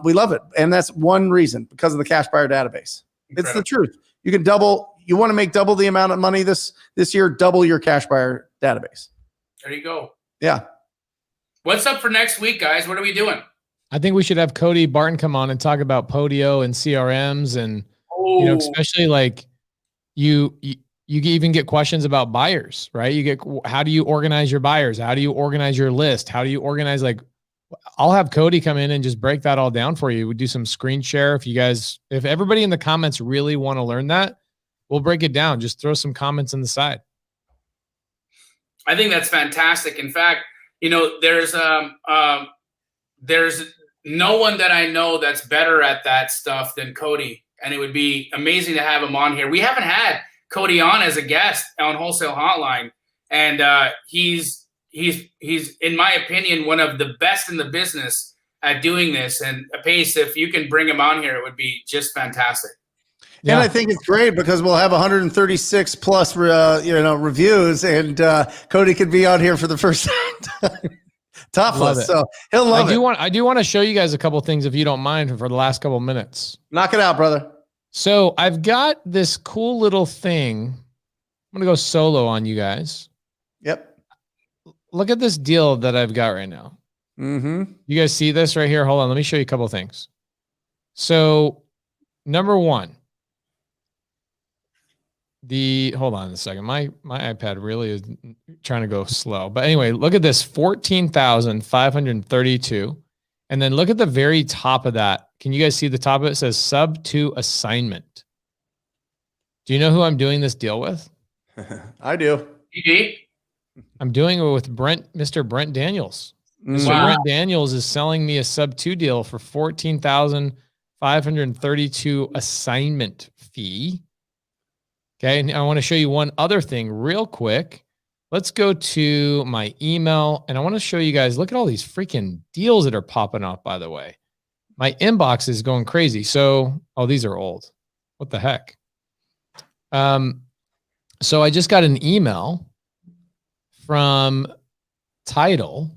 we love it. And that's one reason, because of the cash buyer database. Incredible. It's the truth. You can you want to make double the amount of money this year, double your cash buyer database. There you go. Yeah. What's up for next week, guys? What are we doing? I think we should have Cody Barton come on and talk about Podio and CRMs and, you know, especially like you even get questions about buyers, right? How do you organize your buyers? How do you organize your list? How do you organize, like, I'll have Cody come in and just break that all down for you. We do some screen share. If everybody in the comments really want to learn that, we'll break it down. Just throw some comments on the side. I think that's fantastic. In fact, there's no one that I know that's better at that stuff than Cody, and it would be amazing to have him on here. We haven't had Cody on as a guest on Wholesale Hotline, and he's in my opinion one of the best in the business at doing this. And Pace, if you can bring him on here, it would be just fantastic. Yeah. And I think it's great because we'll have 136 plus, reviews, and Cody could be on here for the first time. Topless. So he'll love it. I do want to show you guys a couple things, if you don't mind, for the last couple of minutes. Knock it out, brother. So I've got this cool little thing. I'm going to go solo on you guys. Yep. Look at this deal that I've got right now. Mm-hmm. You guys see this right here? Hold on. Let me show you a couple of things. So number one, hold on a second. My iPad really is trying to go slow. But anyway, look at this, 14,532. And then look at the very top of that. Can you guys see the top of it? It says sub 2 assignment. Do you know who I'm doing this deal with? I do. I'm doing it with Mr. Brent Daniels. Mr. Brent Daniels is selling me a sub 2 deal for 14,532 assignment fee. Okay, and I want to show you one other thing real quick. Let's go to my email, and I want to show you guys, look at all these freaking deals that are popping up, by the way. My inbox is going crazy. So, these are old. What the heck? So I just got an email from Tidal,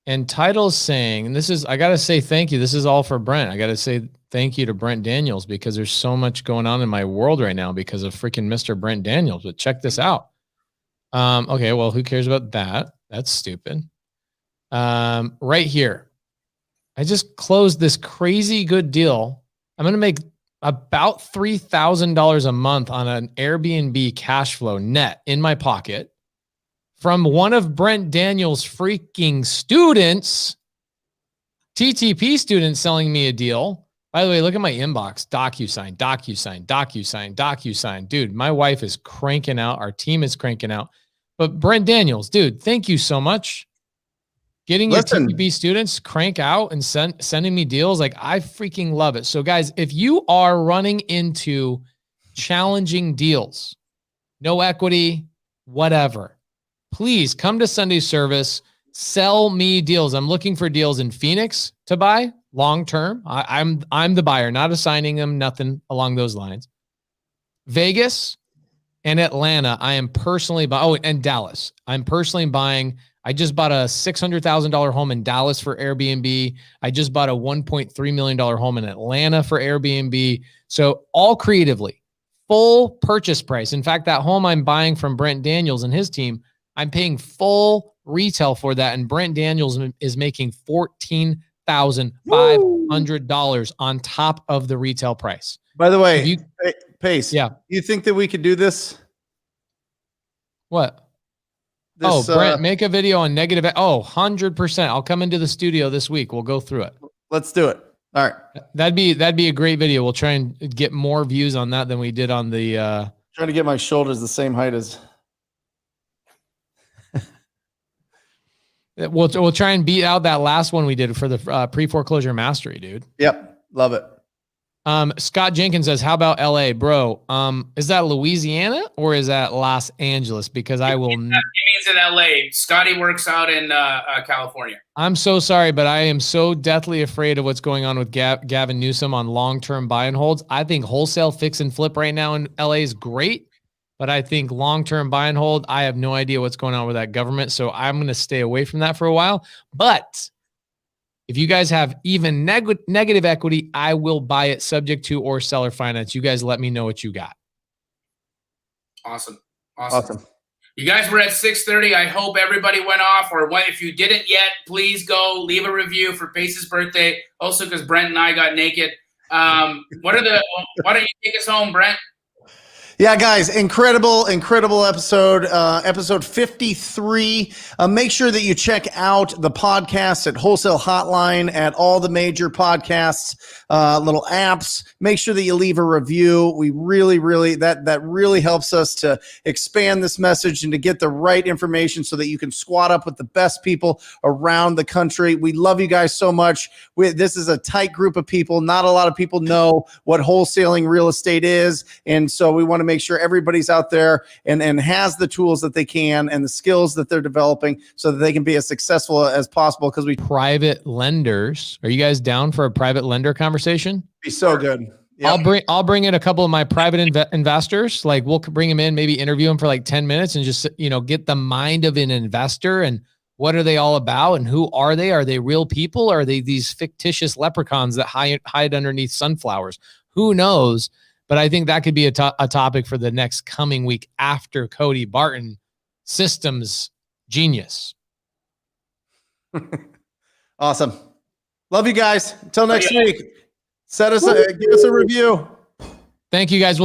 and Tidal's saying, and I got to say thank you. This is all for Brent. I got to say thank you to Brent Daniels because there's so much going on in my world right now because of freaking Mr. Brent Daniels. But check this out. Okay, well, who cares about that? That's stupid. Right here, I just closed this crazy good deal. I'm going to make about $3,000 a month on an Airbnb cash flow net in my pocket from one of Brent Daniels' freaking students, TTP students, selling me a deal. By the way, look at my inbox. DocuSign, DocuSign, DocuSign, DocuSign. Dude, my wife is cranking out. Our team is cranking out. But Brent Daniels, dude, thank you so much. Getting your TTP students crank out and sending me deals. Like, I freaking love it. So guys, if you are running into challenging deals, no equity, whatever, please come to Sunday service, sell me deals. I'm looking for deals in Phoenix to buy long-term. I'm the buyer, not assigning them, nothing along those lines. Vegas and Atlanta, I am personally buying. Oh, and Dallas. I'm personally buying. I just bought a $600,000 home in Dallas for Airbnb. I just bought a $1.3 million home in Atlanta for Airbnb. So all creatively, full purchase price. In fact, that home I'm buying from Brent Daniels and his team, I'm paying full retail for that. And Brent Daniels is making $14,500 on top of the retail price. By the way, Pace, yeah. You think that we could do this? What? Brent, make a video on negative. 100%. I'll come into the studio this week. We'll go through it. Let's do it. All right. That'd be a great video. We'll try and get more views on that than we did on the. Trying to get my shoulders the same height as. We'll try and beat out that last one we did for the pre-foreclosure mastery, dude. Yep. Love it. Scott Jenkins says, how about LA, bro? Is that Louisiana or is that Los Angeles? Because I will. He means in LA. Scotty works out in California. I'm so sorry, but I am so deathly afraid of what's going on with Gavin Newsom on long-term buy and holds. I think wholesale fix and flip right now in LA is great, but I think long-term buy and hold, I have no idea what's going on with that government. So I'm going to stay away from that for a while. But if you guys have even negative equity, I will buy it subject to or seller finance. You guys let me know what you got. Awesome. You guys were at 6:30. I hope everybody went off, or if you didn't yet, please go leave a review for Pace's birthday. Also, because Brent and I got naked. Why don't you take us home, Brent? Yeah, guys, incredible episode, episode 53. Make sure that you check out the podcast at Wholesale Hotline, at all the major podcasts, little apps. Make sure that you leave a review. We really, that really helps us to expand this message and to get the right information so that you can squat up with the best people around the country. We love you guys so much. This is a tight group of people. Not a lot of people know what wholesaling real estate is. And so we want to make sure everybody's out there and has the tools that they can and the skills that they're developing so that they can be as successful as possible. Because we Private lenders. Are you guys down for a private lender conversation? be so good. Yep. I'll bring in a couple of my private investors. Like we'll bring them in, maybe interview them for like 10 minutes and just, get the mind of an investor and what are they all about and who are they? Are they real people? Or are they these fictitious leprechauns that hide underneath sunflowers? Who knows? But I think that could be a topic for the next coming week after Cody Barton, systems genius. Awesome. Love you guys. Until next week. Give us a review. Thank you guys. We'll